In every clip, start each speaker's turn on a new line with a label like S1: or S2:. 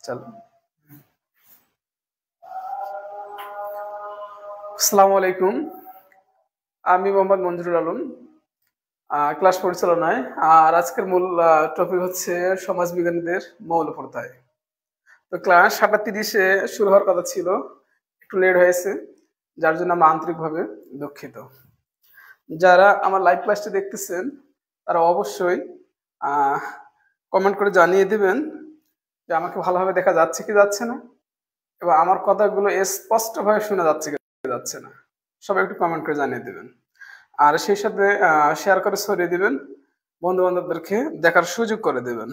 S1: চলো। আসসালামু আলাইকুম। আমি মোহাম্মদ মঞ্জুরুল আলম, ক্লাস পরিচালনায়। আর আজকের মূল টপিক হচ্ছে সমাজবিজ্ঞানীদের মৌলপ্রত্যয়। তো ক্লাস 7:30-এ শুরু হওয়ার কথা ছিল, একটু লেট হয়েছে, যার জন্য আমরা আন্তরিকভাবে দুঃখিত। যারা আমার লাইভ ক্লাসটি দেখতেছেন তারা অবশ্যই কমেন্ট করে জানিয়ে দিবেন যে আমাকে ভালোভাবে দেখা যাচ্ছে কি যাচ্ছে না, এবং আমার কথাগুলো স্পষ্টভাবে শোনা যাচ্ছে কি যাচ্ছে না। সবাই একটু কমেন্ট করে জানিয়ে দিবেন। আর সেই সাথে শেয়ার করে ছড়িয়ে দিবেন, বন্ধু বান্ধবদেরকে দেখার সুযোগ করে দেবেন।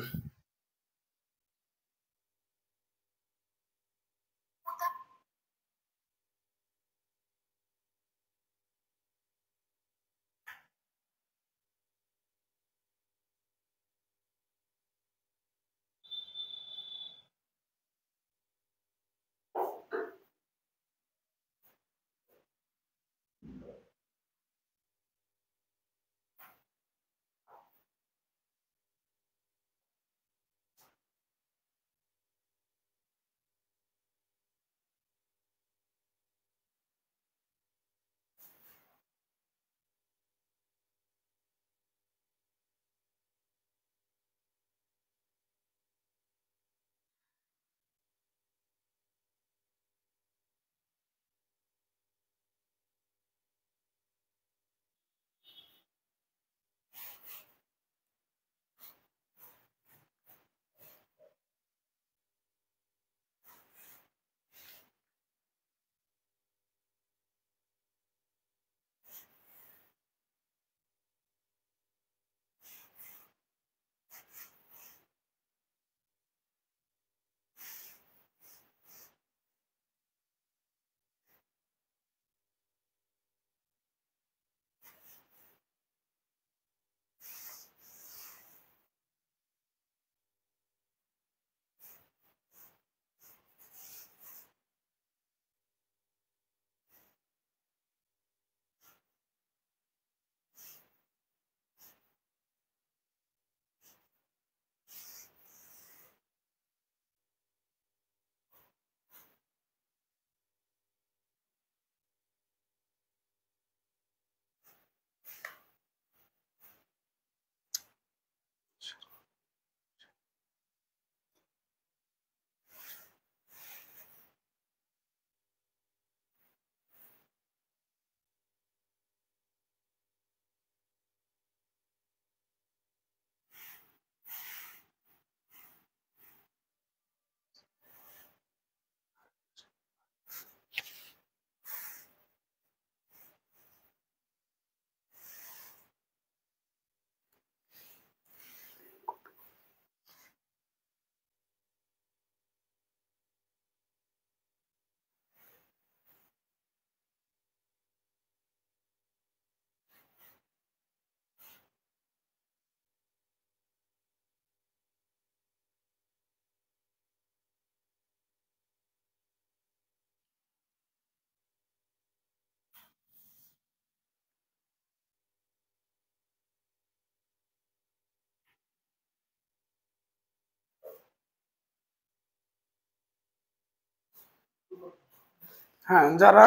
S1: হ্যাঁ, যারা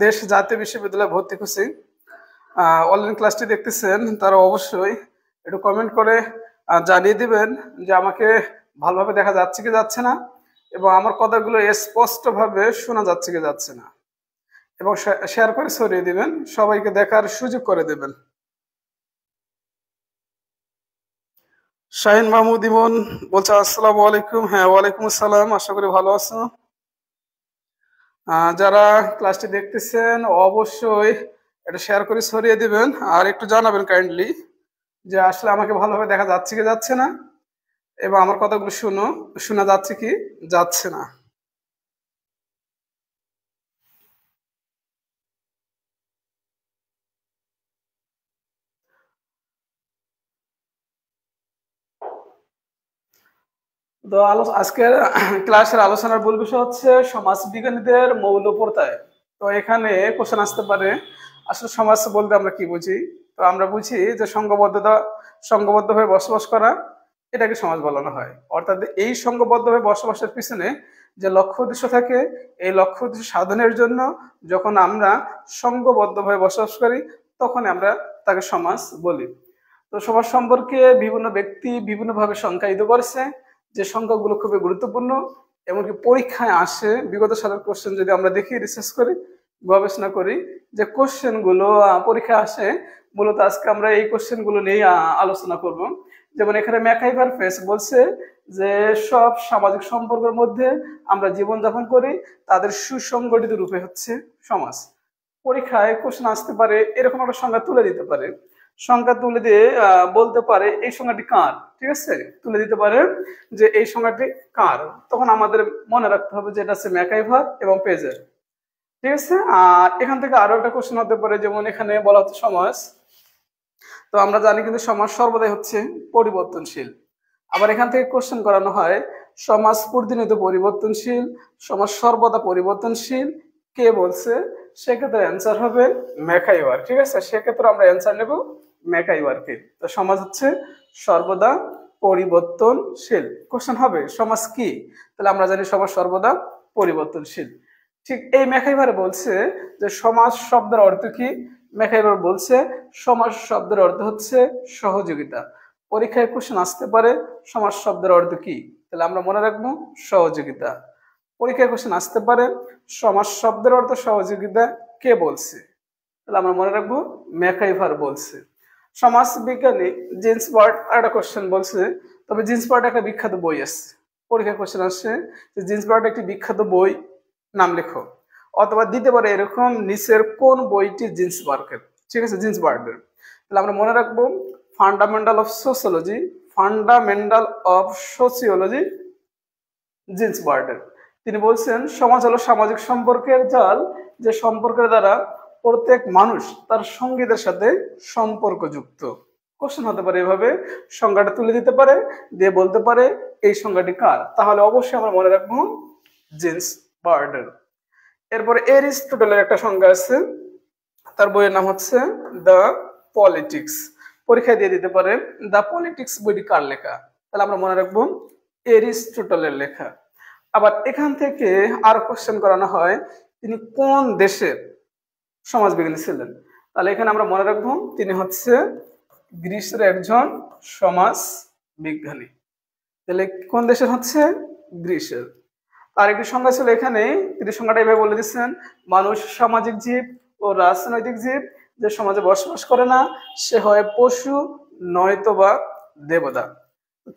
S1: দেশ জাতীয় বিশ্ববিদ্যালয়ে ভর্তি খুশি অনলাইন ক্লাসটি দেখতেছেন তারা অবশ্যই একটু কমেন্ট করে জানিয়ে দিবেন যে আমাকে ভালোভাবে দেখা যাচ্ছে কি যাচ্ছে না, এবং আমার কথাগুলো স্পষ্টভাবে শোনা যাচ্ছে কি যাচ্ছে না, এবং শেয়ার করে ছড়িয়ে দিবেন, সবাইকে দেখার সুযোগ করে দেবেন। শাহিন মাহমুদ ইমন বলছে আসসালামু আলাইকুম। হ্যাঁ, ওয়ালাইকুম আসসালাম, আশা করি ভালো আছো। যারা ক্লাসটি দেখতেছেন অবশ্যই এটা শেয়ার করে ছড়িয়ে দিবেন, আর একটু জানাবেন কাইন্ডলি যে আসলে আমাকে ভালোভাবে দেখা যাচ্ছে কি যাচ্ছে না, এবং আমার কথাগুলো শোনা যাচ্ছে কি যাচ্ছে না। তো আজকের ক্লাসের আলোচনার মূল বিষয় হচ্ছে সমাজবিজ্ঞানীদের মৌলপ্রত্যয়। তো এখানে কোশ্চেন আসতে পারে, আসলে সমাজ বলতে আমরা কি বুঝি? তো আমরা বুঝি যে সংঘবদ্ধ হয়ে বসবাস করা, এটাকে সমাজ বলানো হয়। অর্থাৎ এই সংঘবদ্ধভাবে বসবাসের পিছনে যে লক্ষ্য উদ্দেশ্য থাকে, এই লক্ষ্য উদ্দেশ্য সাধনের জন্য যখন আমরা সংঘবদ্ধভাবে বসবাস করি, তখন আমরা তাকে সমাজ বলি। তো সমাজ সম্পর্কে বিভিন্ন ব্যক্তি বিভিন্নভাবে সংজ্ঞায়িত করেছে, যে সংখ্যাগুলো খুবই গুরুত্বপূর্ণ। এমনকি পরীক্ষায় আসে, বিগত সালের কোশ্চেন যদি আমরা দেখি, রিসার্চ করি, গবেষণা করি, যে কোশ্চেন গুলো পরীক্ষায় আসে, মূলত আজকে আমরা এই কোশ্চেন গুলো নিয়ে আলোচনা করব। যেমন এখানে ম্যাকাইভার ফেস বলছে যে সব সামাজিক সম্পর্কের মধ্যে আমরা জীবনযাপন করি, তাদের সুসংগঠিত রূপে হচ্ছে সমাজ। পরীক্ষায় কোশ্চেন আসতে পারে, এরকম একটা সংজ্ঞা তুলে দিতে পারে, সংখ্যা তুলে দিয়ে বলতে পারে এই সংখ্যাটি কার, ঠিক আছে, তুলে দিতে পারে যে এই সংখ্যাটি কার। তখন আমাদের মনে রাখতে হবে যে এটা হচ্ছে ম্যাকাইভার এবং পেজের, ঠিক আছে। আর এখান থেকে আরো একটা কোশ্চেন হতে পারে, যেমন এখানে বলা হচ্ছে সমাজ। তো আমরা জানি কিন্তু সমাজ সর্বদাই হচ্ছে পরিবর্তনশীল। আবার এখান থেকে কোশ্চেন করানো হয় সমাজ প্রতিনিয়ত পরিবর্তনশীল, সমাজ সর্বদা পরিবর্তনশীল, কে বলছে? সেক্ষেত্রে অ্যান্সার হবে ম্যাকাইভার, ঠিক আছে। সেক্ষেত্রে আমরা অ্যান্সার নেব ম্যাকাইভারকে। তো সমাজ হচ্ছে সর্বদা পরিবর্তনশীল। কোশ্চেন হবে সমাজ কি, তাহলে আমরা জানি সমাজ সর্বদা পরিবর্তনশীল। ঠিক এই ম্যাকাইভার বলছে যে সমাজ শব্দের অর্থ কি। ম্যাকাইভার বলছে সমাজ শব্দের অর্থ হচ্ছে সহযোগিতা। পরীক্ষায় কোশ্চেন আসতে পারে সমাজ শব্দের অর্থ কি, তাহলে আমরা মনে রাখবো সহযোগিতা। পরীক্ষায় কোশ্চেন আসতে পারে সমাজ শব্দের অর্থ সহযোগিতা, কে বলছে, তাহলে আমরা মনে রাখবো ম্যাকাইভার বলছে। সমাজ বিজ্ঞানী জেমস বার্ট একটা কোশ্চেন বলছে, তবে জেমস বার্ট একটা বিখ্যাত বই আছে, পরীক্ষায় কোশ্চেন আসছে যে জেমস বার্ট একটি বিখ্যাত বই নাম লেখো, অথবা দিতে পারে এরকম নিচের কোন বইটি জেমস বার্টের, ঠিক আছে, জেমস বার্টের। তাহলে আমরা মনে রাখবো fundamental of sociology, fundamental of sociology James বার্টের। তিনি বলছেন সমাজ হলো সামাজিক সম্পর্কের জাল, যে সম্পর্কের দ্বারা প্রত্যেক মানুষ তার সঙ্গীদের সাথে সম্পর্কযুক্ত। কোশ্চেন হতে পারে এভাবে, সংজ্ঞাটা তুলে দিতে পারে, দিয়ে বলতে পারে এই সংজ্ঞাটি কার, তাহলে অবশ্যই আমরা মনে রাখবো জেমস বার্টের। এরপরে এরিস্টটলের একটা সংজ্ঞা আছে, তার বইয়ের নাম হচ্ছে দ্য পলিটিক্স। পরীক্ষায় দিয়ে দিতে পারে দ্য পলিটিক্স বইটি কার লেখা, তাহলে আমরা মনে রাখবো এরিস্টটলের লেখা। আবার এখান থেকে আরো কোশ্চেন করানো হয় তিনি কোন দেশের সমাজবিজ্ঞানী ছিলেন, তাহলে এখানে আমরা মনে রাখবো তিনি হচ্ছে গ্রিসের একজন সমাজ বিজ্ঞানী। তাহলে কোন দেশের হচ্ছে? গ্রিসের। আর একটি সংজ্ঞা ছিল এখানে, তিনি সংজ্ঞাটা এভাবে বলে দিচ্ছেন মানুষ সামাজিক জীব ও রাজনৈতিক জীব, যে সমাজে বসবাস করে না সে হয় পশু নয়তোবা দেবতা।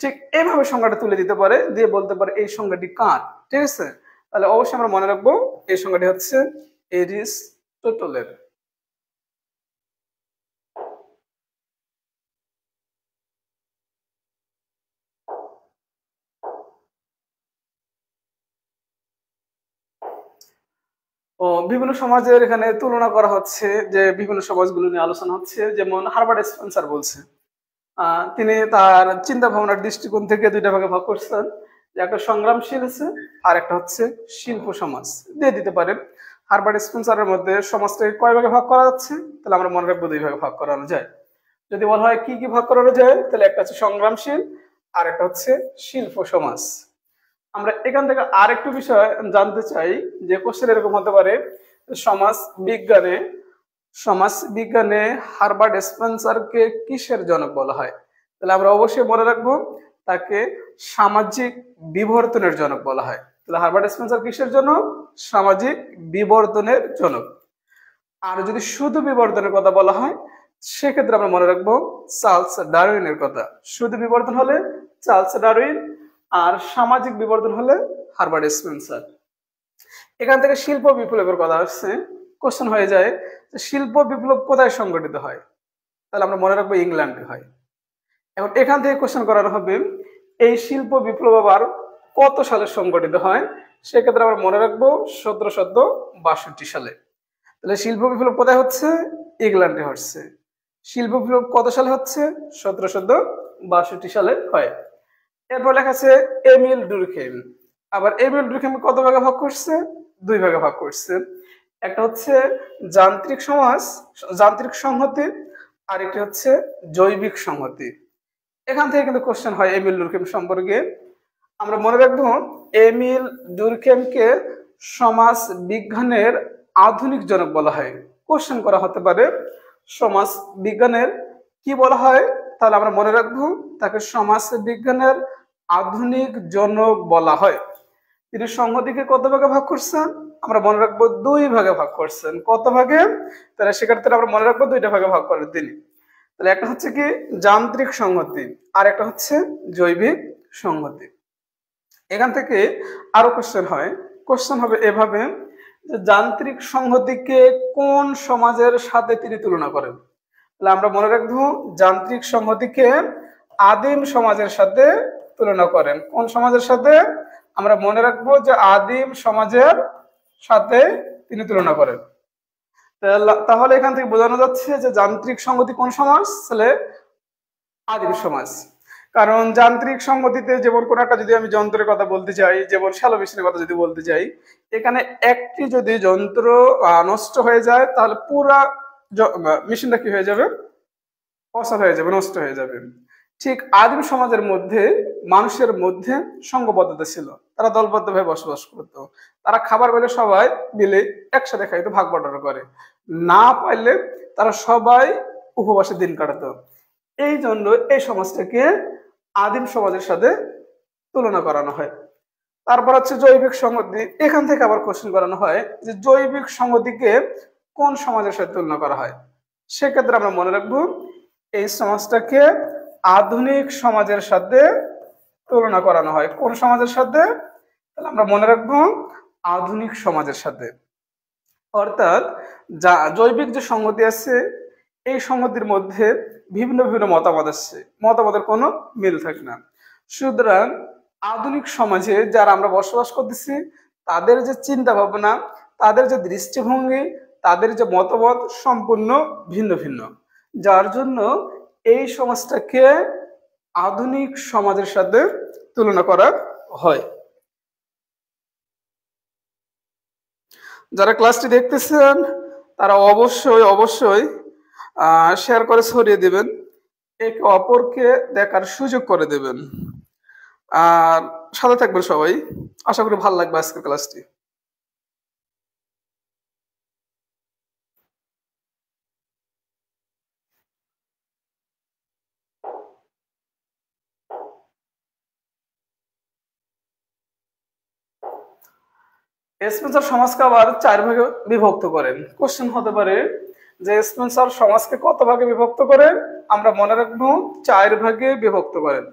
S1: ঠিক এইভাবে সংজ্ঞাটা তুলে দিতে পারে, দিয়ে বলতে পারে এই সংজ্ঞাটি কার, ঠিক আছে। তাহলে অবশ্যই আমরা মনে রাখবো এই সংজ্ঞাটি হচ্ছে এরিস্টটলের। ও বিভিন্ন সমাজের এখানে তুলনা করা হচ্ছে, যে বিভিন্ন সমাজগুলো নিয়ে আলোচনা হচ্ছে। যেমন হারবার্ট স্পেন্সার বলছে, তিনি তার চিন্তা ভাবনার দৃষ্টিকোণ থেকে দুইটা ভাগে ভাগ করছেন, যে একটা সংগ্রামশীল আছে আর একটা হচ্ছে শিল্প সমাজ। দিয়ে দিতে পারেন হারবার্ট স্পেন্সারের মধ্যে সমাজটাকে কয় ভাগে ভাগ করা যাচ্ছে, তাহলে আমরা মনে রাখবো দুই ভাগে ভাগ করানো যায়। যদি বলা হয় কি কি ভাগ করানো যায়, তাহলে একটা হচ্ছে সংগ্রামশীল আর একটা হচ্ছে শিল্প সমাজ। আমরা এখান থেকে আরেকটু বিষয় জানতে চাই, যে কোশ্চেন এরকম হতে পারে সমাজ বিজ্ঞানে, সমাজ বিজ্ঞানে হারবার্ট স্পেন্সারকে কিসের জনক বলা হয়, তাহলে আমরা অবশ্যই মনে রাখবো তাকে সামাজিক বিবর্তনের জনক বলা হয়। তাহলে হারবার্ট স্পেন্সার কিসের জনক? সামাজিক বিবর্তনের জনক। আর যদি শুধু বিবর্তনের কথা বলা হয়, সেক্ষেত্রে আমরা মনে রাখবো চার্লস ডারউইনের কথা। শুধু বিবর্তন হলে চার্লস ডারউইন, আর সামাজিক বিবর্তন হলে হারবার্ট স্পেন্সার। এখান থেকে শিল্প বিপ্লবের কথা আসছে, কোশ্চেন হয়ে যায় যে শিল্প বিপ্লব কোথায় সংগঠিত হয়, তাহলে আমরা মনে রাখবো ইংল্যান্ডে হয়। এখন এখান থেকে কোশ্চেন করানো হবে এই শিল্প বিপ্লব আবার কত সালে সংগঠিত হয়, সেক্ষেত্রে আমরা মনে রাখবো 1762 সালে। তাহলে শিল্প বিপ্লব কোথায় হচ্ছে? ইংল্যান্ডে হচ্ছে। শিল্প বিপ্লব কত সালে হচ্ছে? 1762 সালে হয়। এরপর লেখা আছে এমিল ডুরখেম। আবার এমিল ডুরখেম কত ভাগে ভাগ করছে? দুই ভাগে ভাগ করছে। একটা হচ্ছে যান্ত্রিক সমাজ, যান্ত্রিক সংহতি, আর একটি হচ্ছে জৈবিক সংহতি। এখান থেকে কিন্তু কোশ্চেন হয় এমিল ডুরকেম সম্পর্কে। আমরা মনে রাখবো এমিল ডুরকেমকে সমাজ বিজ্ঞানের আধুনিক জনক বলা হয়। কোশ্চেন করা হতে পারে সমাজ বিজ্ঞানের কি বলা হয়, তাহলে আমরা মনে রাখবো তাকে সমাজ বিজ্ঞানের আধুনিক জনক বলা হয়। তিনি সংহতিকে কত ভাগে ভাগ করছেন? আমরা মনে রাখবো 2 ভাগে ভাগ করছেন। কত ভাগে? তাহলে সেক্ষেত্রে আমরা মনে রাখবো 2টা ভাগে ভাগ করেন তিনি। তাহলে একটা হচ্ছে কি যান্ত্রিক সংহতি, আর একটা হচ্ছে জৈবিক সংহতি। এখান থেকে আরো কোশ্চেন হয়। কোশ্চেন হবে এভাবে যে যান্ত্রিক সংহতিকে কোন সমাজের সাথে তিনি তুলনা করেন? তাহলে আমরা মনে রাখবো যান্ত্রিক সংহতিকে আদিম সমাজের সাথে তুলনা করেন। কোন সমাজের সাথে? আমরা মনে রাখবো যে আদিম সমাজের সাথে তিনি তুলনা করেন। তাহলে এখান থেকে বোঝানো যাচ্ছে যে যান্ত্রিক সংহতি কোন সমাজ? তাহলে আদিম সমাজ। কারণ যান্ত্রিক সংহতিতে যেমন কোন একটা যদি আমি যন্ত্রের কথা বলতে চাই, যেমন শ্যালো মেশিনের কথা যদি বলতে চাই, এখানে একটি যদি যন্ত্র নষ্ট হয়ে যায় তাহলে পুরা মেশিনটা কি হয়ে যাবে? অচল হয়ে যাবে, নষ্ট হয়ে যাবে। ঠিক আদিম সমাজের মধ্যে মানুষের মধ্যে সংঘবদ্ধতা ছিল, তারা দলবদ্ধভাবে বসবাস করত। তারা খাবার পেলে সবাই মিলে একসাথে খাইতো, ভাগ বটরা করে। না পাইলে তারা সবাই উপবাসে দিন কাটাতো। এই জন্য এই সমাজটাকে আদিম সমাজের সাথে তুলনা করানো হয়। তারপর হচ্ছে জৈবিক সংহতি। এখান থেকে আবার কোশ্চেন করানো হয় যে জৈবিক সংহতিকে কোন সমাজের সাথে তুলনা করা হয়? সেক্ষেত্রে আমরা মনে রাখবো এই সমাজটাকে আধুনিক সমাজের সাথে তুলনা করানো হয়। কোন সমাজের সাথে? তাহলে আমরা মনে রাখবো আধুনিক সমাজের সাথে। অর্থাৎ যা জৈবিক যে সংহতি আছে এই সংহতির মধ্যে বিভিন্ন বিভিন্ন মতামত আছে, মতামতের কোনো মিল থাকে না। সুতরাং আধুনিক সমাজে যারা আমরা বসবাস করতেছি তাদের যে চিন্তা ভাবনা, তাদের যে দৃষ্টিভঙ্গি, তাদের যে মতামত সম্পূর্ণ ভিন্ন ভিন্ন, যার জন্য এই সমাজটাকে আধুনিক সমাজের সাথে তুলনা করা হয়। যারা ক্লাসটি দেখতেছেন তারা অবশ্যই অবশ্যই শেয়ার করে ছড়িয়ে দিবেন, একে অপরকে দেখার সুযোগ করে দেবেন। আর সাথে থাকবেন সবাই। আশা করি ভালো লাগবে আজকের ক্লাসটি। স্পেন্সার সমাজকে আবার 4 ভাগে বিভক্ত করেন। কোশ্চেন হতে পারে যে স্পেন্সার সমাজকে কত ভাগে বিভক্ত করেন? আমরা মনে রাখবো 4 ভাগে বিভক্ত করেন।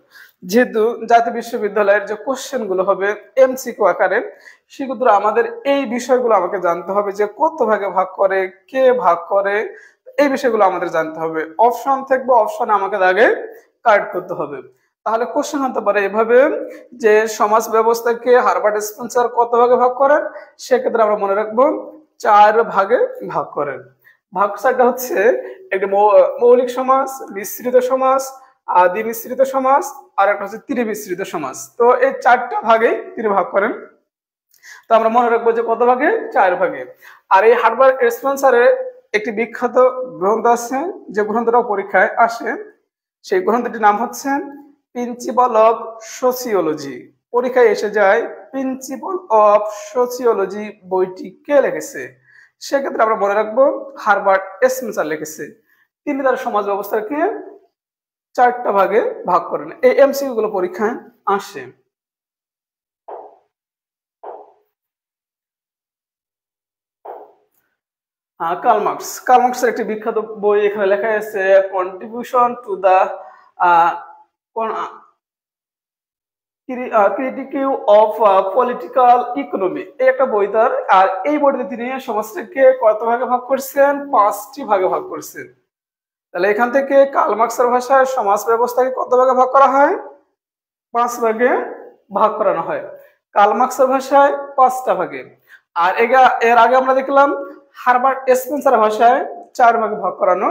S1: যেহেতু জাতীয় বিশ্ববিদ্যালয়ের যে কোশ্চেন গুলো হবে এমসিকিউ আকারে, সেক্ষেত্রে আমাদের এই বিষয়গুলো আমাকে জানতে হবে যে কত ভাগে ভাগ করে, কে ভাগ করে, এই বিষয়গুলো আমাদের জানতে হবে। অপশন থাকবে, অপশন আমাকে আগে কারেক্ট করতে হবে। তাহলে কোশ্চেন হতে পারে এভাবে যে সমাজ ব্যবস্থাকে হারবার্ট স্পেন্সার কত ভাগে ভাগ করেন? সেক্ষেত্রে আমরা মনে রাখবো 4 ভাগে ভাগ করেন। ভাগ 4টা হচ্ছে একটি মৌলিক সমাজ, মিশ্রিত সমাজ, আদি মিশ্রিত সমাজ, আর একটা হচ্ছে ত্রিমিশ্রিত সমাজ। তো এই 4টা ভাগে তিনি ভাগ করেন। তো আমরা মনে রাখবো যে কত ভাগে? 4 ভাগে। আর এই হারবার্ট স্পেন্সারের একটি বিখ্যাত গ্রন্থ আছে, যে গ্রন্থটা পরীক্ষায় আসে। সেই গ্রন্থটির নাম হচ্ছে প্রিন্সিপাল অফ সোসিওলজি। পরীক্ষায় এসে যায় প্রিন্সিপাল অফ সোসিওলজি বইটি কে লিখেছে? সেক্ষেত্রে আমরা মনে রাখবো হারবার্ট স্পেন্সার লিখেছে। তিনি তার সমাজ ব্যবস্থাকে 4টা ভাগে ভাগ করেন। এই এমসিকিউ গুলো পরীক্ষায় আসে। কার্ল মার্কসের একটি বিখ্যাত বই এখানে লেখা আছে contribution to the critique of political economy, এই একটা বই তার। আর এই বইতে তিনি সমাজটাকে কত ভাগে ভাগ করছেন? 5টি ভাগে ভাগ করছেন। তাহলে এখান থেকে কার্ল মার্কসের ভাষায় সমাজ ব্যবস্থাকে কত ভাগে ভাগ করা হয়? 5 ভাগে ভাগ করানো হয়। কার্ল মার্কসের ভাষায় 5টা ভাগে। আর এর আগে আমরা দেখলাম হারবার্ট স্পেন্সার ভাষায় 4 ভাগে ভাগ করানো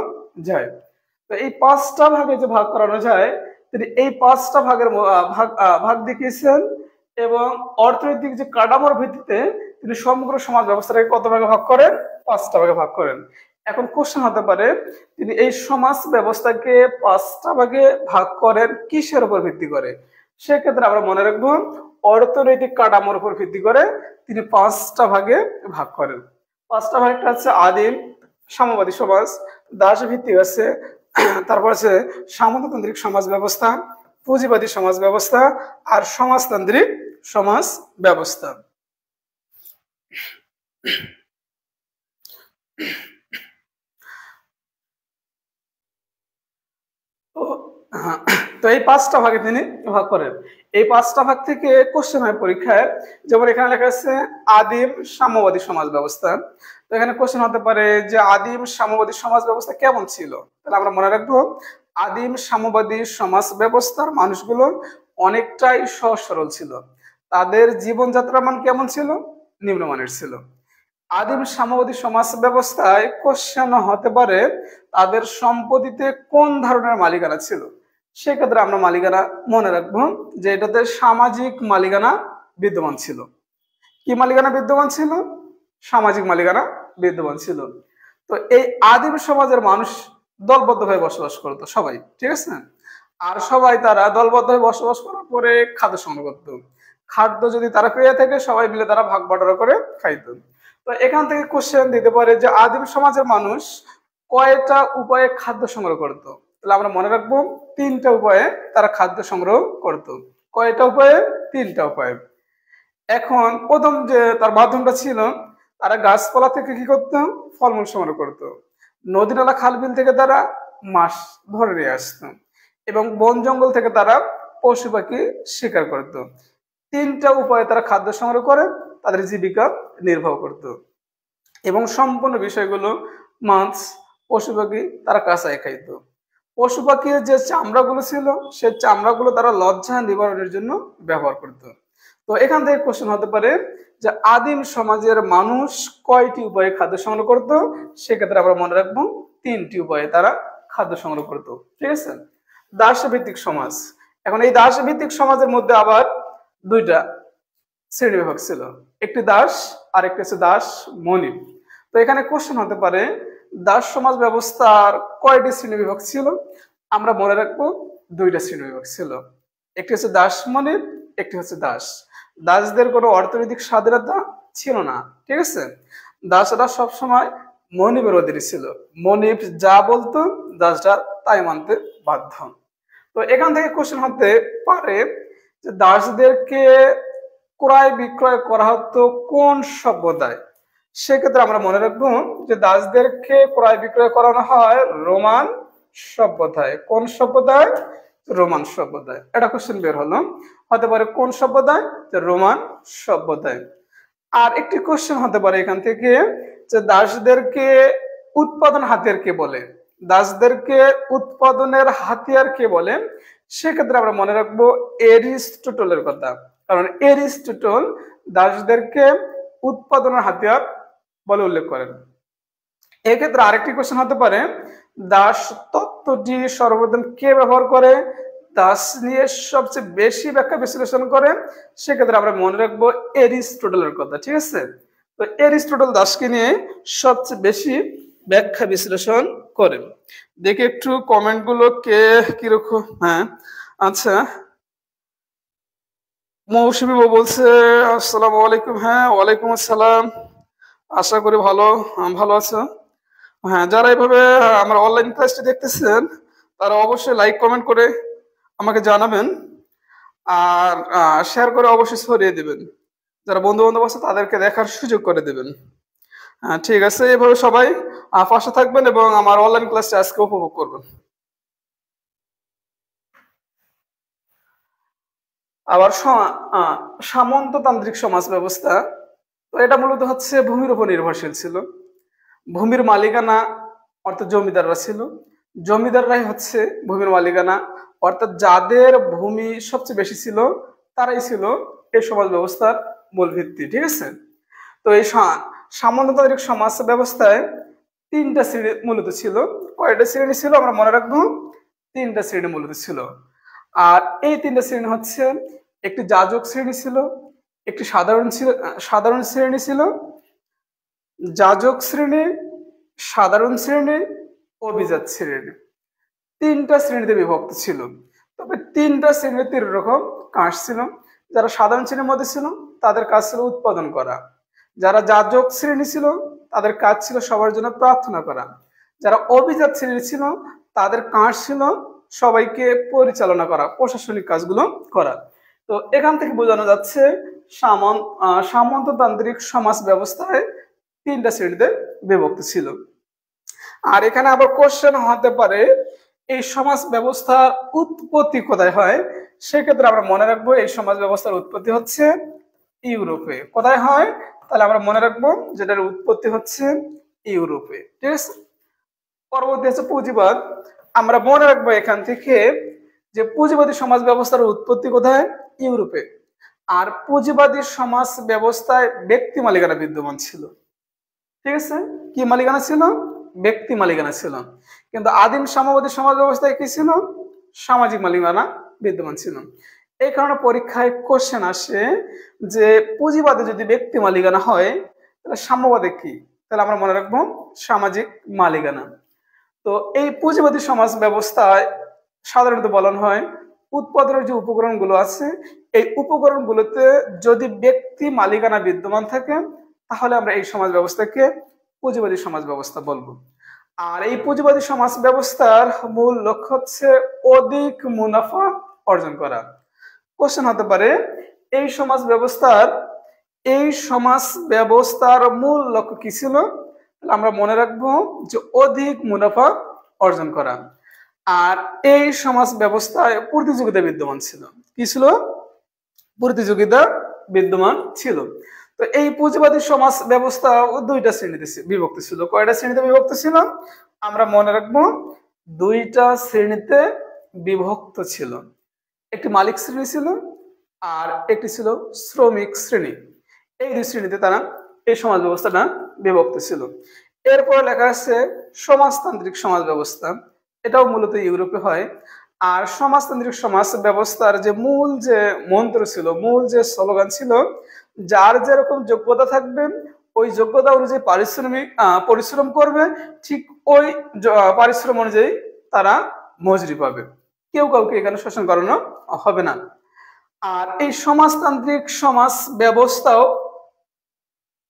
S1: যায়। তো এই 5টা ভাগে যে ভাগ করানো যায়, তিনি এই 5টা ভাগের ভাগ দেখিয়েছেন এবং অর্থনৈতিক যে কাঠামোর ভিত্তিতে তিনি সমগ্র সমাজ ব্যবস্থাটাকে কত ভাগে ভাগ করেন? 5টা ভাগে ভাগ করেন। এখন কোশ্চেন হতে পারে তিনি এই সমাজ ব্যবস্থাকে 5টা ভাগে ভাগ করেন কিসের উপর ভিত্তি করে। সেক্ষেত্রে আমরা মনে রাখবো অর্থনৈতিক কাঠামোর উপর ভিত্তি করে তিনি 5টা ভাগে ভাগ করেন। 5টা ভাগটা হচ্ছে আদিম সাম্যবাদী সমাজ, দাস ভিত্তিক আছে, তারপর আছে সামন্ততান্ত্রিক সমাজ ব্যবস্থা, পুঁজিবাদী সমাজ ব্যবস্থা আর সমাজতান্ত্রিক সমাজ ব্যবস্থা। তো তো এই 5টা ভাগে তিনি ভাগ করেন। এই 5টা ভাগ থেকে কোশ্চেন হয় পরীক্ষায়, যেমন এখানে লেখা আছে আদিম সাম্যবাদী সমাজ ব্যবস্থা। তো এখানে কোশ্চেন হতে পারে যে আদিম সাম্যবাদী সমাজ ব্যবস্থা কেমন ছিল। তাহলে আমরা মনে রাখবো আদিম সাম্যবাদী সমাজ ব্যবস্থার মানুষগুলো অনেকটাই সহজ সরল ছিল। তাদের জীবনযাত্রার মান কেমন ছিল? নিম্নমানের ছিল। আদিম সাম্যবাদী সমাজ ব্যবস্থায় কোশ্চেন হতে পারে তাদের সম্পত্তিতে কোন ধরনের মালিকানা ছিল। সেক্ষেত্রে আমরা মালিকানা মনে রাখবো যে এটাতে সামাজিক মালিকানা বিদ্যমান ছিল। কি মালিকানা বিদ্যমান ছিল? সামাজিক মালিকানা বিদ্যমান ছিল। তো এই আদিম সমাজের মানুষ দলবদ্ধভাবে বসবাস করতো সবাই, ঠিক আছে। আর সবাই তারা দলবদ্ধভাবে বসবাস করার পরে খাদ্য সংগ্রহ করতো। খাদ্য যদি তারা পেয়ে থাকে সবাই মিলে তারা ভাগ বাটোয়ারা করে খাইতো। তো এখান থেকে কোশ্চেন দিতে পারে যে আদিম সমাজের মানুষ কয়টা উপায়ে খাদ্য সংগ্রহ করত। তাহলে আমরা মনে রাখবো 3টা উপায়ে তারা খাদ্য সংগ্রহ করত। কয়টা উপায়ে? 3টা উপায়ে। এখন প্রথম যে তার মাধ্যমটা ছিল, তারা গাছপালা থেকে কি করত? ফলমূল সংগ্রহ করত। নদী নালা খাল বিল থেকে তারা মাছ ধরে নিয়ে আসত এবং বন জঙ্গল থেকে তারা পশু পাখি শিকার করত। 3টা উপায়ে তারা খাদ্য সংগ্রহ করে তাদের জীবিকা নির্বাহ করত এবং সম্পূর্ণ বিষয়গুলো মাছ পশু পাখি তারা কাঁচাই খাইতো। পশু পাখির যে চামড়াগুলো ছিল সেই চামড়াগুলো তারা লজ্জা নিবারণের জন্য ব্যবহার করত। তো এখান থেকে কোশ্চেন হতে পারে যে আদিম সমাজের মানুষ কয়টি উপায়ে খাদ্য সংগ্রহ করত। সেক্ষেত্রে আমরা মনে রাখবো 3টি উপায়ে তারা খাদ্য সংগ্রহ করত, ঠিক আছে। দাস ভিত্তিক সমাজ। এখন এই দাস ভিত্তিক সমাজের মধ্যে আবার 2টা শ্রেণী বিভাগ ছিল, একটি দাস আর একটি হচ্ছে দাস মনিব। তো এখানে কোশ্চেন হতে পারে দাস সমাজ ব্যবস্থার কয়টি শ্রেণী বিভাগ ছিল। আমরা মনে রাখবো 2টা শ্রেণী বিভাগ ছিল, একটি হচ্ছে দাস মনিব, একটি হচ্ছে দাস। দাসদের কোনো অর্থনৈতিক স্বাধীনতা ছিল না, ঠিক আছে। দাসরা সবসময় মনিবের অধীনে ছিল। মনিব যা বলতো দাসরা তাই মানতে বাধ্য। তো এখান থেকে কোশ্চেন হতে পারে যে দাসদেরকে ক্রয় বিক্রয় করা হতো কোন সভ্যতায়। সেক্ষেত্রে আমরা মনে রাখবো যে দাসদেরকে ক্রয় বিক্রয় করানো হয় রোমান সভ্যতায়। কোন সভ্যতায়? রোমান সভ্যতায়। এটা কোশ্চেন বের হলো, হতে পারে কোন সভ্যতায়? রোমান সভ্যতায়। আর একটি কোশ্চেন হতে পারে এখান থেকে যে দাসদেরকে উৎপাদন হাতিয়ার কে বলে। দাসদেরকে উৎপাদনের হাতিয়ার কে বলে। সেক্ষেত্রে আমরা মনে রাখবো এরিস্টটলের কথা, কারণ এরিস্টটল দাসদেরকে উৎপাদনের হাতিয়ার বলে উল্লেখ করেন। এক্ষেত্রে আরেকটি কোশ্চেন হতে পারে দাস তত্ত্বটি সর্বপ্রথম কে ব্যবহার করে, দাস নিয়ে সবচেয়ে বেশি ব্যাখ্যা বিশ্লেষণ করে। সেক্ষেত্রে আমরা মনে রাখবো এরিস্টটলের কথা, ঠিক আছে। তো এরিস্টটল দাসকে নিয়ে সবচেয়ে বেশি ব্যাখ্যা বিশ্লেষণ করেন। দেখে একটু কমেন্ট গুলো কে কিরকম। হ্যাঁ, আচ্ছা, মৌসুমী বলছে আসসালামু আলাইকুম। হ্যাঁ, ওয়ালাইকুম আসসালাম। আশা করি ভালো আছো। হ্যাঁ, যারা এইভাবে আমার অনলাইন ক্লাসটি দেখতেছেন তারা অবশ্যই লাইক কমেন্ট করে আমাকে জানাবেন আর শেয়ার করে অবশ্যই ছড়িয়ে দিবেন। যারা বন্ধু বান্ধব আছে তাদেরকে দেখার সুযোগ করে দিবেন। ঠিক আছে, এভাবে সবাই পাশে থাকবেন এবং আমার অনলাইন ক্লাসটি আজকে উপভোগ করবেন। আবার সামন্ততান্ত্রিক সমাজ ব্যবস্থা, তো এটা মূলত হচ্ছে ভূমির উপর নির্ভরশীল ছিল। ভূমির মালিকানা অর্থাৎ জমিদাররা ছিল। জমিদাররাই হচ্ছে ভূমির মালিকানা, অর্থাৎ যাদের ভূমি সবচেয়ে বেশি ছিল তারাই ছিল এই সমাজ ব্যবস্থার মূল ভিত্তি, ঠিক আছে। তো এই সামন্ততান্ত্রিক সমাজ ব্যবস্থায় 3টা শ্রেণী মূলত ছিল। কয়টা শ্রেণী ছিল আমরা মনে রাখবো? 3টা শ্রেণী মূলত ছিল। আর এই 3টা শ্রেণী হচ্ছে একটি যাজক শ্রেণী ছিল, একটি সাধারণ শ্রেণী ছিল, যাজক শ্রেণী, সাধারণ শ্রেণী, অভিজাত শ্রেণী, তিনটা শ্রেণীতে বিভক্ত ছিল। তবে তিনটা শ্রেণীতে তিন রকম কাজ ছিল। যারা সাধারণ শ্রেণীর মধ্যে ছিল তাদের কাজ ছিল উৎপাদন করা, যারা যাজক শ্রেণী ছিল তাদের কাজ ছিল সবার জন্য প্রার্থনা করা, যারা অভিজাত শ্রেণী ছিল তাদের কাজ ছিল সবাইকে পরিচালনা করা, প্রশাসনিক কাজগুলো করা। তো এখান থেকে বোঝানো যাচ্ছে সামন্ততান্ত্রিক সমাজ ব্যবস্থায় তিনটা শ্রেণীতে বিভক্ত ছিল। আর এখানে আবার কোশ্চেন হতে পারে এই সমাজ ব্যবস্থার উৎপত্তি কোথায় হয়। সেক্ষেত্রে আমরা মনে রাখবো এই সমাজ ব্যবস্থার উৎপত্তি হচ্ছে ইউরোপে। কোথায় হয়? তাহলে আমরা মনে রাখবো যেটার উৎপত্তি হচ্ছে ইউরোপে। ঠিক আছে, পরবর্তী হচ্ছে পুঁজিবাদ। আমরা মনে রাখবো এখান থেকে যে পুঁজিবাদী সমাজ ব্যবস্থার উৎপত্তি কোথায়? ইউরোপে। আর পুঁজিবাদী সমাজ ব্যবস্থায় ব্যক্তি মালিকানা বিদ্যমান ছিল। ঠিক আছে, কি মালিকানা ছিল? ব্যক্তি মালিকানা ছিল। কিন্তু আদিম সাম্যবাদী সমাজ ব্যবস্থায় কি ছিল? সামাজিক মালিকানা বিদ্যমান ছিল। এই কারণে পরীক্ষায় কোশ্চেন আসে যে পুঁজিবাদে যদি ব্যক্তি মালিকানা হয় তাহলে সাম্যবাদে কি? তাহলে আমরা মনে রাখবো সামাজিক মালিকানা। তো এই পুঁজিবাদী সমাজ ব্যবস্থায় সাধারণত বলা হয় উৎপাদনের যে উপকরণগুলো আছে এই উপকরণগুলোতে যদি ব্যক্তি মালিকানা বিদ্যমান থাকে তাহলে আমরা এই সমাজ ব্যবস্থাকে পুঁজিবাদী সমাজ ব্যবস্থা বলবো। আর এই পুঁজিবাদী সমাজ ব্যবস্থার মূল লক্ষ্য হচ্ছে অধিক মুনাফা অর্জন করা। কোশ্চেন হতে পারে এই সমাজ ব্যবস্থার মূল লক্ষ্য কি ছিল? আমরা মনে রাখবো যে অধিক মুনাফা অর্জন করা। আর এই সমাজ ব্যবস্থায় প্রতিযোগিতা বিদ্যমান ছিল। কি ছিল? প্রতিযোগিতা বিদ্যমান ছিল। তো এই পুঁজিবাদী সমাজ ব্যবস্থা দুইটা শ্রেণীতে বিভক্ত ছিল। কয়টা শ্রেণীতে বিভক্ত ছিল? আমরা মনে রাখবো দুইটা শ্রেণীতে বিভক্ত ছিল। একটি মালিক শ্রেণী ছিল আর একটি ছিল শ্রমিক শ্রেণী। এই দুই শ্রেণীতে তারা এই সমাজ ব্যবস্থাটা বিভক্ত ছিল। এরপর লেখা আছে সমাজতান্ত্রিক সমাজ ব্যবস্থা। এটাও মূলত ইউরোপে হয়। আর সমাজতান্ত্রিক সমাজ ব্যবস্থার যে মূল যে মন্ত্র ছিল, মূল যে স্লোগান ছিল, যার যেরকম যোগ্যতা থাকবে ওই যোগ্যতা অনুযায়ী পরিশ্রম করবে, ঠিক ওই পরিশ্রম অনুযায়ী তারা মজুরি পাবে, কেউ কাউকে এখানে শোষণ করানো হবে না। আর এই সমাজতান্ত্রিক সমাজ ব্যবস্থাও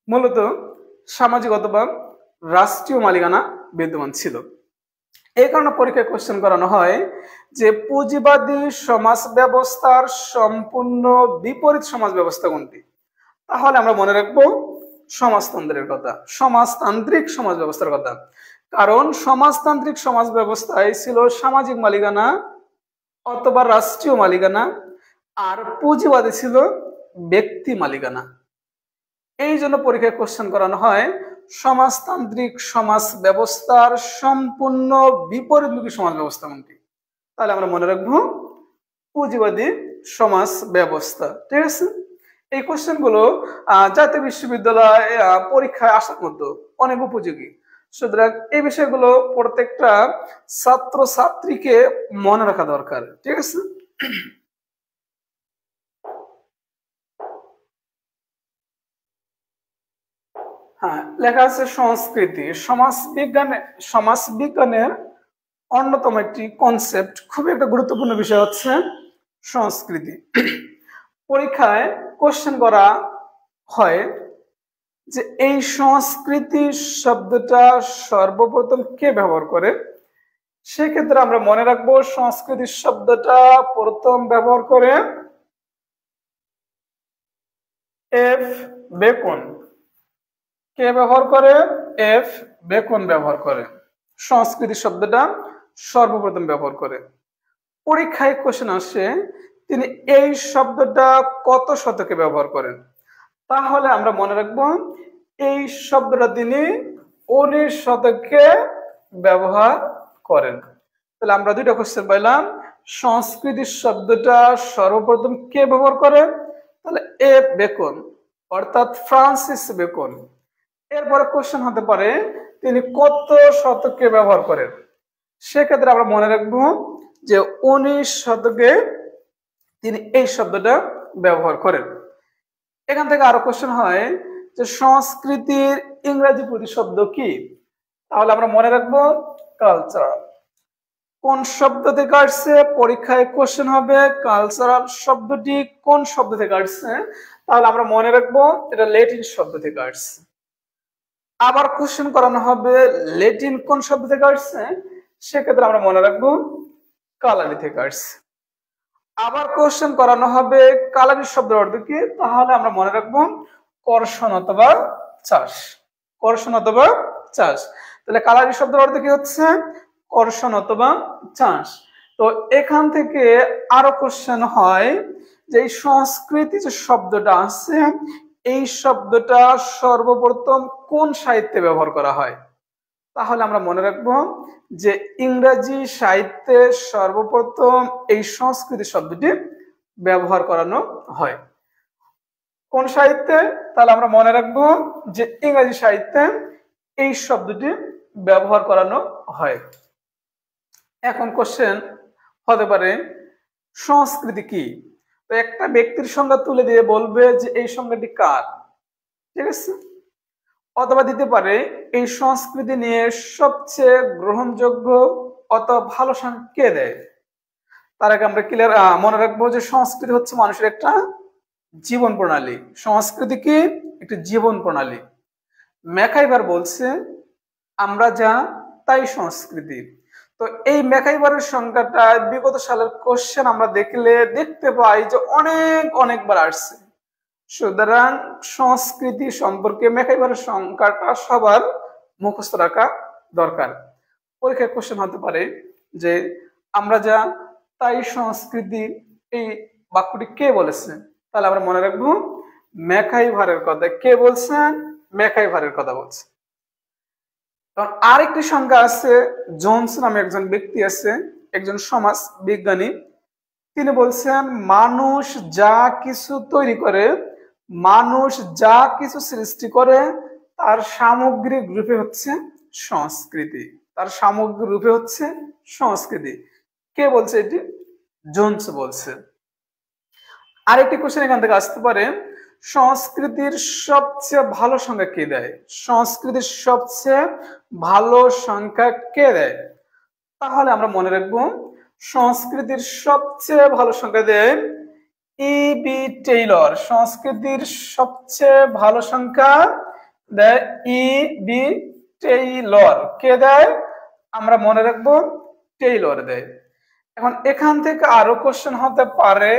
S1: মূলত সামাজিক অথবা রাষ্ট্রীয় মালিকানা বিদ্যমান ছিল। এই কারণে পরীক্ষায় কোশ্চেন করানো হয় যে পুঁজিবাদী সমাজ ব্যবস্থার সম্পূর্ণ বিপরীত সমাজ ব্যবস্থা কোনটি? তাহলে আমরা মনে রাখবো সমাজতন্ত্রের কথা, সমাজতান্ত্রিক সমাজ ব্যবস্থার কথা। কারণ সমাজতান্ত্রিক সমাজ ব্যবস্থায় ছিল সামাজিক মালিকানা অথবা রাষ্ট্রীয় মালিকানা, আর পুঁজিবাদী ছিল ব্যক্তি মালিকানা। এই জন্য পরীক্ষায় কোশ্চেন করানো হয় সমাজতান্ত্রিক সমাজ ব্যবস্থার সম্পূর্ণ বিপরীতমুখী সমাজ ব্যবস্থা কোনটি? তাহলে আমরা মনে রাখবো পুঁজিবাদী সমাজ ব্যবস্থা। ঠিক আছে, এই কোশ্চেন গুলো জাতীয় বিশ্ববিদ্যালয় পরীক্ষায় আসার মতো অনেক উপযোগী। সুতরাং এই বিষয়গুলো প্রত্যেকটা ছাত্র ছাত্রীকে মনে রাখা দরকার। ঠিক আছে, হ্যাঁ, লেখা আছে সংস্কৃতি। সমাজবিজ্ঞানের অন্যতম একটি কনসেপ্ট, খুবই একটা গুরুত্বপূর্ণ বিষয় হচ্ছে সংস্কৃতি। পরীক্ষায় কোশ্চেন করা হয় যে এই সংস্কৃতি শব্দটা সর্বপ্রথম কে ব্যবহার করে। সেক্ষেত্রে আমরা মনে রাখবো সংস্কৃতি শব্দটা প্রথম ব্যবহার করে এফ বেকন। কে ব্যবহার করে? এফ বেকন ব্যবহার করে। সংস্কৃতি শব্দটা সর্বপ্রথম ব্যবহার করে। পরীক্ষায় কোশ্চেন আসে তিনি এই শব্দটা কত শতকে ব্যবহার করেন। তাহলে আমরা মনে রাখবো এই শব্দটা তিনি 19 শতকে ব্যবহার করেন। তাহলে আমরা দুইটা কোশ্চেন পাইলাম। সংস্কৃতি শব্দটা সর্বপ্রথম কে ব্যবহার করে? তাহলে এফ বেকন, অর্থাৎ ফ্রান্সিস বেকন। এরপরে কোশ্চেন হতে পারে তিনি কত শতকে ব্যবহার করেন। সেক্ষেত্রে আমরা মনে রাখবো যে 19 শতকে তিনি এই শব্দটা ব্যবহার করেন। এখান থেকে আরো কোশ্চেন হয় যে সংস্কৃতির ইংরেজি প্রতিশব্দ কি। তাহলে আমরা মনে রাখবো কালচারাল। কোন শব্দ থেকে আসছে, পরীক্ষায় কোশ্চেন হবে কালচারাল শব্দটি কোন শব্দ থেকে আসছে, তাহলে আমরা মনে রাখবো এটা ল্যাটিন শব্দ থেকে আসছে। আবার কোশ্চেন করানো হবে ল্যাটিন কোন শব্দ থেকে আসছে, সেক্ষেত্রে আমরা মনে রাখবো কালারি থেকে আসছে। আবার কোশ্চেন করানো হবে কালারি শব্দের অর্থ কি, তাহলে আমরা মনে রাখবো কর্ষণ অথবা চাষ। কর্ষণ অথবা চাষ। তাহলে কালারি শব্দের অর্থ কি হচ্ছে কর্ষণ অথবা চাষ। তো এখান থেকে আরো কোশ্চেন হয় যে এই সংস্কৃতি যে শব্দটা আছে, এই শব্দটা সর্বপ্রথম কোন সাহিত্যে ব্যবহার করা হয়, তাহলে আমরা মনে রাখবো যে ইংরেজি সাহিত্যে সর্বপ্রথম এই সংস্কৃতি শব্দটি ব্যবহার করানো হয়। কোন সাহিত্যে, তাহলে আমরা মনে রাখবো যে ইংরেজি সাহিত্যে এই শব্দটি ব্যবহার করানো হয়। এখন কোশ্চেন হতে পারে সংস্কৃতি কি, তো একটা ব্যক্তির সংজ্ঞা তুলে দিয়ে বলবে যে এই সংজ্ঞাটি কার, ঠিক আছে। অথবা দিতে পারে এই সংস্কৃতি নিয়ে সবচেয়ে গ্রহণযোগ্য অথবা ভালো সংজ্ঞা কে দেয়। তার আগে আমরা ক্লিয়ার মনে রাখবো যে সংস্কৃতি হচ্ছে মানুষের একটা জীবন প্রণালী। সংস্কৃতি কি, একটি জীবন প্রণালী। ম্যাকাইভার বলছে আমরা যা তাই সংস্কৃতি। তো এই ম্যাকাইভারের সংখ্যাটা বিগত সালের কোশ্চেন আমরা দেখতে পাই যে অনেকবার আসছে। সুতরাং সংস্কৃতি সম্পর্কে ম্যাকাইভারের সংখ্যাটা সবার মুখস্থ রাখা দরকার। পরীক্ষায় কোশ্চেন হতে পারে যে আমরা যা তাই সংস্কৃতি, এই বাক্যটি কে বলেছে, তাহলে আমরা মনে রাখবো ম্যাকাইভারের কথা। কে বলছেন, ম্যাকাইভারের কথা বলছে। কারণ আরেকটি সংজ্ঞা আছে, জোন্স নামে একজন ব্যক্তি আছে, একজন সমাজ বিজ্ঞানী। তিনি বলছেন মানুষ যা কিছু তৈরি করে, মানুষ যা কিছু সৃষ্টি করে তার সামগ্রিক রূপে হচ্ছে সংস্কৃতি। তার সামগ্রিক রূপে হচ্ছে সংস্কৃতি। কে বলছে এটি, জোন্স বলছে। আরেকটি কোশ্চেন এখান থেকে আসতে পারে সংস্কৃতির সবচেয়ে ভালো সংখ্যা কে দেয়, সংস্কৃতির সবচেয়ে ভালো সংখ্যা কে দেয়, তাহলে আমরা মনে রাখবো সংস্কৃতির সবচেয়ে ভালো সংখ্যা দেয় ই.বি. টেইলর। সংস্কৃতির সবচেয়ে ভালো সংখ্যা দেয় ই.বি. টেইলর। কে দেয়, আমরা মনে রাখবো টেইলর দেয়। এখন এখান থেকে আরো কোশ্চেন হতে পারে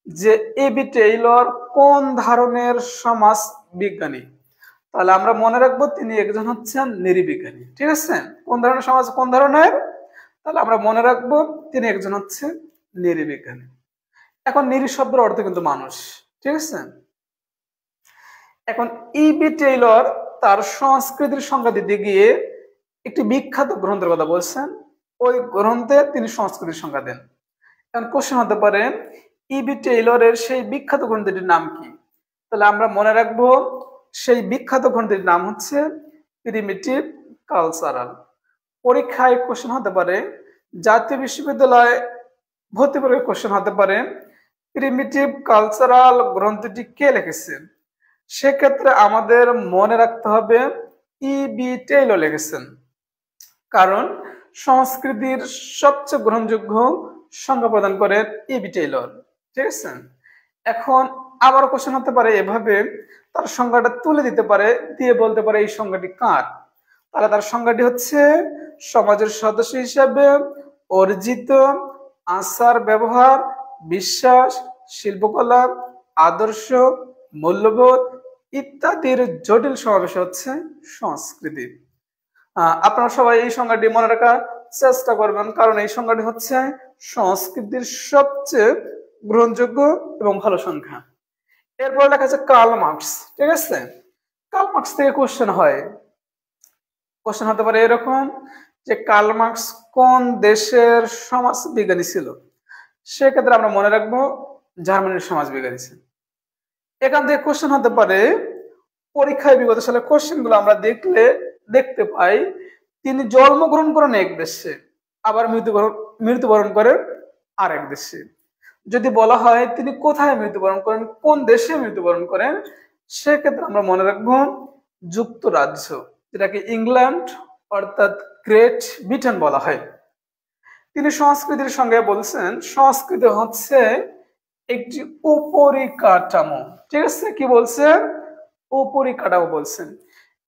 S1: যে ই.বি. টেইলর কোন ধরনের সমাজ বিজ্ঞানী, তাহলে আমরা মনে রাখবো তিনি একজন হচ্ছেন নৃবিজ্ঞানী। ঠিক আছে, কোন ধরনের সমাজ, কোন ধরনের, তাহলে আমরা মনে রাখবো তিনি একজন হচ্ছে নৃবিজ্ঞানী। এখন নৃ শব্দের অর্থ কিন্তু মানুষ, ঠিক আছে। এখন ই.বি. টেইলর তার সংস্কৃতির সংজ্ঞা দিতে গিয়ে একটি বিখ্যাত গ্রন্থের কথা বলছেন, ওই গ্রন্থে তিনি সংস্কৃতির সংজ্ঞা দেন। এখন কোশ্চেন হতে পারে ই.বি. টেইলরের সেই বিখ্যাত গ্রন্থটির নাম কি, তাহলে আমরা মনে রাখবো সেই বিখ্যাত গ্রন্থটির নাম হচ্ছে প্রিমিটিভ কালচারাল। পরীক্ষায় কোশ্চেন হতে পারে জাতীয় বিশ্ববিদ্যালয়ে ভর্তি পরীক্ষায় কোশ্চেন হতে পারে প্রিমিটিভ কালচারাল গ্রন্থটি কে লিখেছেন, সেক্ষেত্রে আমাদের মনে রাখতে হবে ই.বি. টেইলর লিখেছেন, কারণ সংস্কৃতির সবচেয়ে গ্রহণযোগ্য সংজ্ঞা প্রদান করে ই.বি. টেইলর। ঠিক আছে, এখন আবার কোশ্চেন হতে পারে এভাবে, তার সংজ্ঞাটা তুলে দিতে পারে, দিয়ে বলতে পারে এই সংজ্ঞাটি কার, তাহলে তার সংজ্ঞাটি হচ্ছে সমাজের সদস্য হিসাবে অর্জিত আচার ব্যবহার, বিশ্বাস, শিল্পকলা, আদর্শ, মূল্যবোধ ইত্যাদির জটিল সমাবেশ হচ্ছে সংস্কৃতি। আপনারা সবাই এই সংজ্ঞাটি মনে রাখার চেষ্টা করবেন, কারণ এই সংজ্ঞাটি হচ্ছে সংস্কৃতির সবচেয়ে গ্রহণযোগ্য এবং ভালো সংখ্যা। এরপর লেখা আছে কার্ল মার্কস। ঠিক আছে, কার্ল মার্কস থেকে কোশ্চেন হয়, কোশ্চেন হতে পারে এরকম যে কার্ল মার্কস কোন দেশের সমাজ বিজ্ঞানী ছিল, সেক্ষেত্রে আমরা মনে রাখবো জার্মানির সমাজ বিজ্ঞানী ছিল। এখান থেকে কোশ্চেন হতে পারে, পরীক্ষায় বিগত সালে কোশ্চেন গুলো আমরা দেখতে পাই তিনি জন্মগ্রহণ করেন এক দেশে, আবার মৃত্যুবরণ করেন আরেক দেশে। যদি বলা হয় তিনি কোথায় মৃত্যুবরণ করেন, কোন দেশে মৃত্যুবরণ করেন, সেক্ষেত্রে আমরা মনে রাখবো যুক্তরাজ্য, যেটাকে ইংল্যান্ড অর্থাৎ গ্রেট ব্রিটেন বলা হয়। তিনি সংস্কৃতির সঙ্গে বলছেন সংস্কৃতি হচ্ছে একটি উপরিকাঠামো। ঠিক আছে, কি বলছেন? উপরিকাঠামো বলছেন।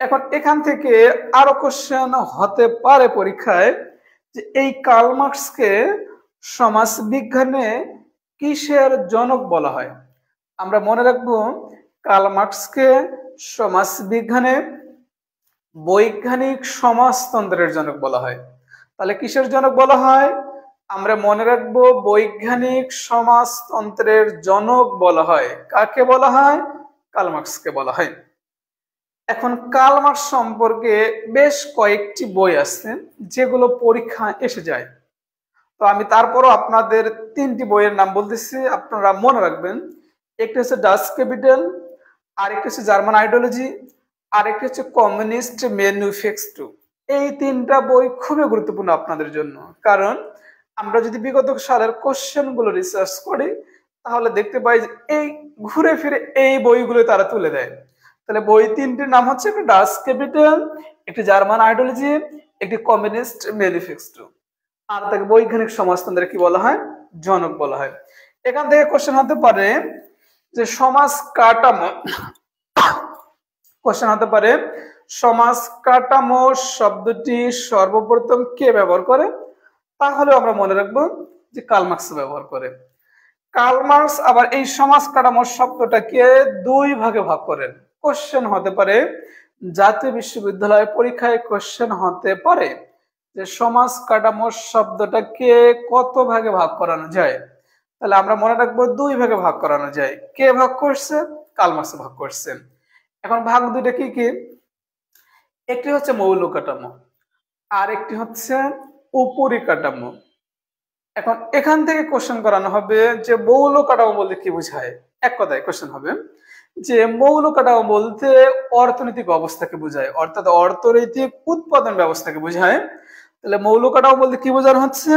S1: এখন এখান থেকে আরো কোশ্চেন হতে পারে পরীক্ষায় যে এই কার্ল মার্কসকে সমাজ বিজ্ঞানে কিসের জনক বলা হয়। আমরা মনে রাখবো কার্ল মার্কসকে সমাজ বিজ্ঞানে বৈজ্ঞানিক সমাজতন্ত্রের জনক বলা হয়। তাহলে কিসের জনক বলা হয়? আমরা মনে রাখবো বৈজ্ঞানিক সমাজতন্ত্রের জনক বলা হয়। কাকে বলা হয়? কার্ল মার্কসকে বলা হয়। এখন কার্ল মার্কস সম্পর্কে বেশ কয়েকটি বই আছে যেগুলো পরীক্ষা এসে যায়। তো আমি তারপরও আপনাদের 3টি বইয়ের নাম বলতেছি, আপনারা মনে রাখবেন। একটি হচ্ছে ডাচ ক্যাপিটাল, আরেকটি হচ্ছে জার্মান আইডিওলজি, আরেকটি হচ্ছে কমিউনিস্ট ম্যানিফেস্টো। এই 3টা বই খুবই গুরুত্বপূর্ণ আপনাদের জন্য, কারণ আমরা যদি বিগত সালের কোশ্চেন গুলো রিসার্চ করি তাহলে দেখতে পাই যে এই ঘুরে ফিরে এই বইগুলো তারা তুলে দেয়। তাহলে বই 3টির নাম হচ্ছে একটি ডাচ ক্যাপিটাল, একটি জার্মান আইডিওলজি, একটি কমিউনিস্ট ম্যানিফেস্টো। আর তাকে বৈজ্ঞানিক সমাজতন্ত্রে কি বলা হয়? জনক বলা হয়। এখান থেকে কোশ্চেন হতে পারে যে সমাজ কাঠামো, কোশ্চেন হতে পারে সমাজ কাঠামো শব্দটি সর্বপ্রথম কে ব্যবহার করে? তাহলে আমরা মনে রাখবো যে কার্ল মার্কস ব্যবহার করে। কার্ল মার্কস আবার এই সমাজ কাঠামো শব্দটাকে 2 ভাগে ভাগ করেন। কোশ্চেন হতে পারে জাতীয় বিশ্ববিদ্যালয় পরীক্ষায় কোশ্চেন হতে পারে যে সমাজ কাঠামো শব্দটাকে কত ভাগে ভাগ করানো যায়। তাহলে আমরা মনে রাখবো 2 ভাগে ভাগ করানো যায়। কে ভাগ করছে? কার্ল মার্কস ভাগ করছে। এখন ভাগ দুইটা কি কি? একটি হচ্ছে মৌল কাঠামো, আর একটি হচ্ছে উপরিকাঠামো। এখন এখান থেকে কোশ্চেন করানো হবে যে মৌল কাঠামো বলতে কি বোঝায়। এক কথায় কোশ্চেন হবে যে মৌল কাঠামো বলতে অর্থনৈতিক অবস্থাকে বোঝায়, অর্থাৎ অর্থনৈতিক উৎপাদন ব্যবস্থাকে বোঝায়। তাহলে মৌল কাঠামো বলতে কি বোঝানো হচ্ছে?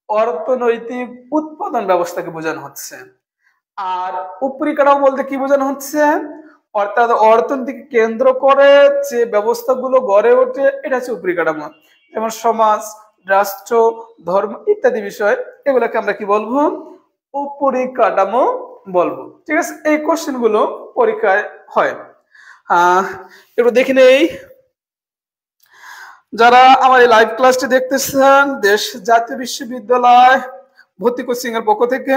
S1: অর্থনৈতিক উৎপাদন ব্যবস্থাকে বোঝানো হচ্ছে। আর উপরিকাঠামো বলতে কি বোঝানো হচ্ছে? অর্থাৎ অর্থনীতিকে কেন্দ্র করে যে ব্যবস্থাগুলো গড়ে ওঠে এটা হচ্ছে উপরিকাঠামো। যেমন সমাজ, রাষ্ট্র, ধর্ম ইত্যাদি বিষয়, এগুলোকে আমরা কি বলবো? উপরিকাঠামো বলবো। ঠিক আছে, এই কোশ্চেন গুলো পরীক্ষায় হয়। একটু দেখে নেই, যারা আমার এই লাইভ ক্লাসটি দেখতেছেন দেশ জাতীয় বিশ্ববিদ্যালয় ভর্তি কোচিং এর পক্ষ থেকে,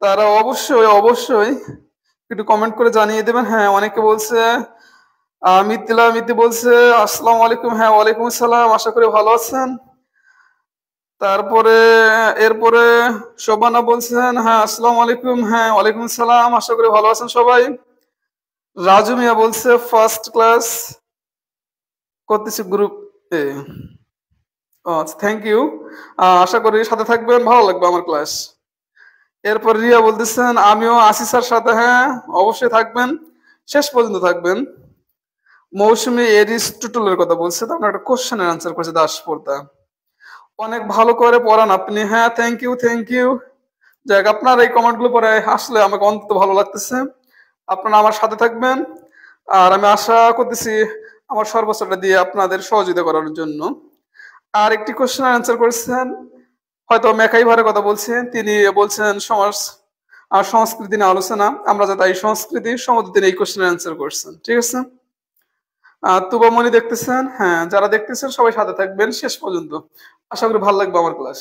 S1: তারা অবশ্যই অবশ্যই একটু কমেন্ট করে জানিয়ে দেবেন। হ্যাঁ, অনেকে বলছে, মিতি বলছে আসসালামু আলাইকুম। হ্যাঁ, ওয়ালাইকুম আসসালাম, আশা করি ভালো আছেন। তারপরে এরপরে শোভানা বলছেন হ্যাঁ আসসালামু আলাইকুম। হ্যাঁ, ওয়ালাইকুম সালাম, আশা করি ভালো আছেন সবাই। রাজু মিয়া বলছে ফার্স্ট ক্লাস করতেছি গ্রুপ এ। থ্যাংক ইউ, আশা করি সাথে থাকবেন, ভালো লাগবে আমার ক্লাস। এরপর রিয়া বলতেছেন আমিও আসি স্যার সাথে। হ্যাঁ, অবশ্যই থাকবেন, শেষ পর্যন্ত থাকবেন। মৌসুমী এরিস্টটলের কথা বলছে, তারপর একটা কোশ্চেনের আনসার করছে দাসপর্দা। অনেক ভালো করে পড়ান আপনি। হ্যাঁ, থ্যাংক ইউ থ্যাংক ইউ। যাক, আপনার এই কমেন্ট গুলো পরে আসলে আমাকে অন্তত ভালো লাগতেছে। আপনারা আমার সাথে থাকবেন, আর আমি আশা করতেছি আমার সর্বোচ্চটা দিয়ে আপনাদের সহযোগিতা করার জন্য। আর একটি কোশ্চেন আনসার করেছেন, হয়তো মেকাই ভারের কথা বলছেন, তিনি বলছেন সমাজ আর সংস্কৃতি নিয়ে আলোচনা, আমরা যাতে এই সংস্কৃতি সম্বন্ধে তিনি এই কোশ্চেনের আনসার করছেন। ঠিক আছে, তুবামণি দেখতেছেন। হ্যাঁ, যারা দেখতেছেন সবাই সাথে থাকবেন শেষ পর্যন্ত, আশা করি ভালো লাগবে আমার ক্লাস।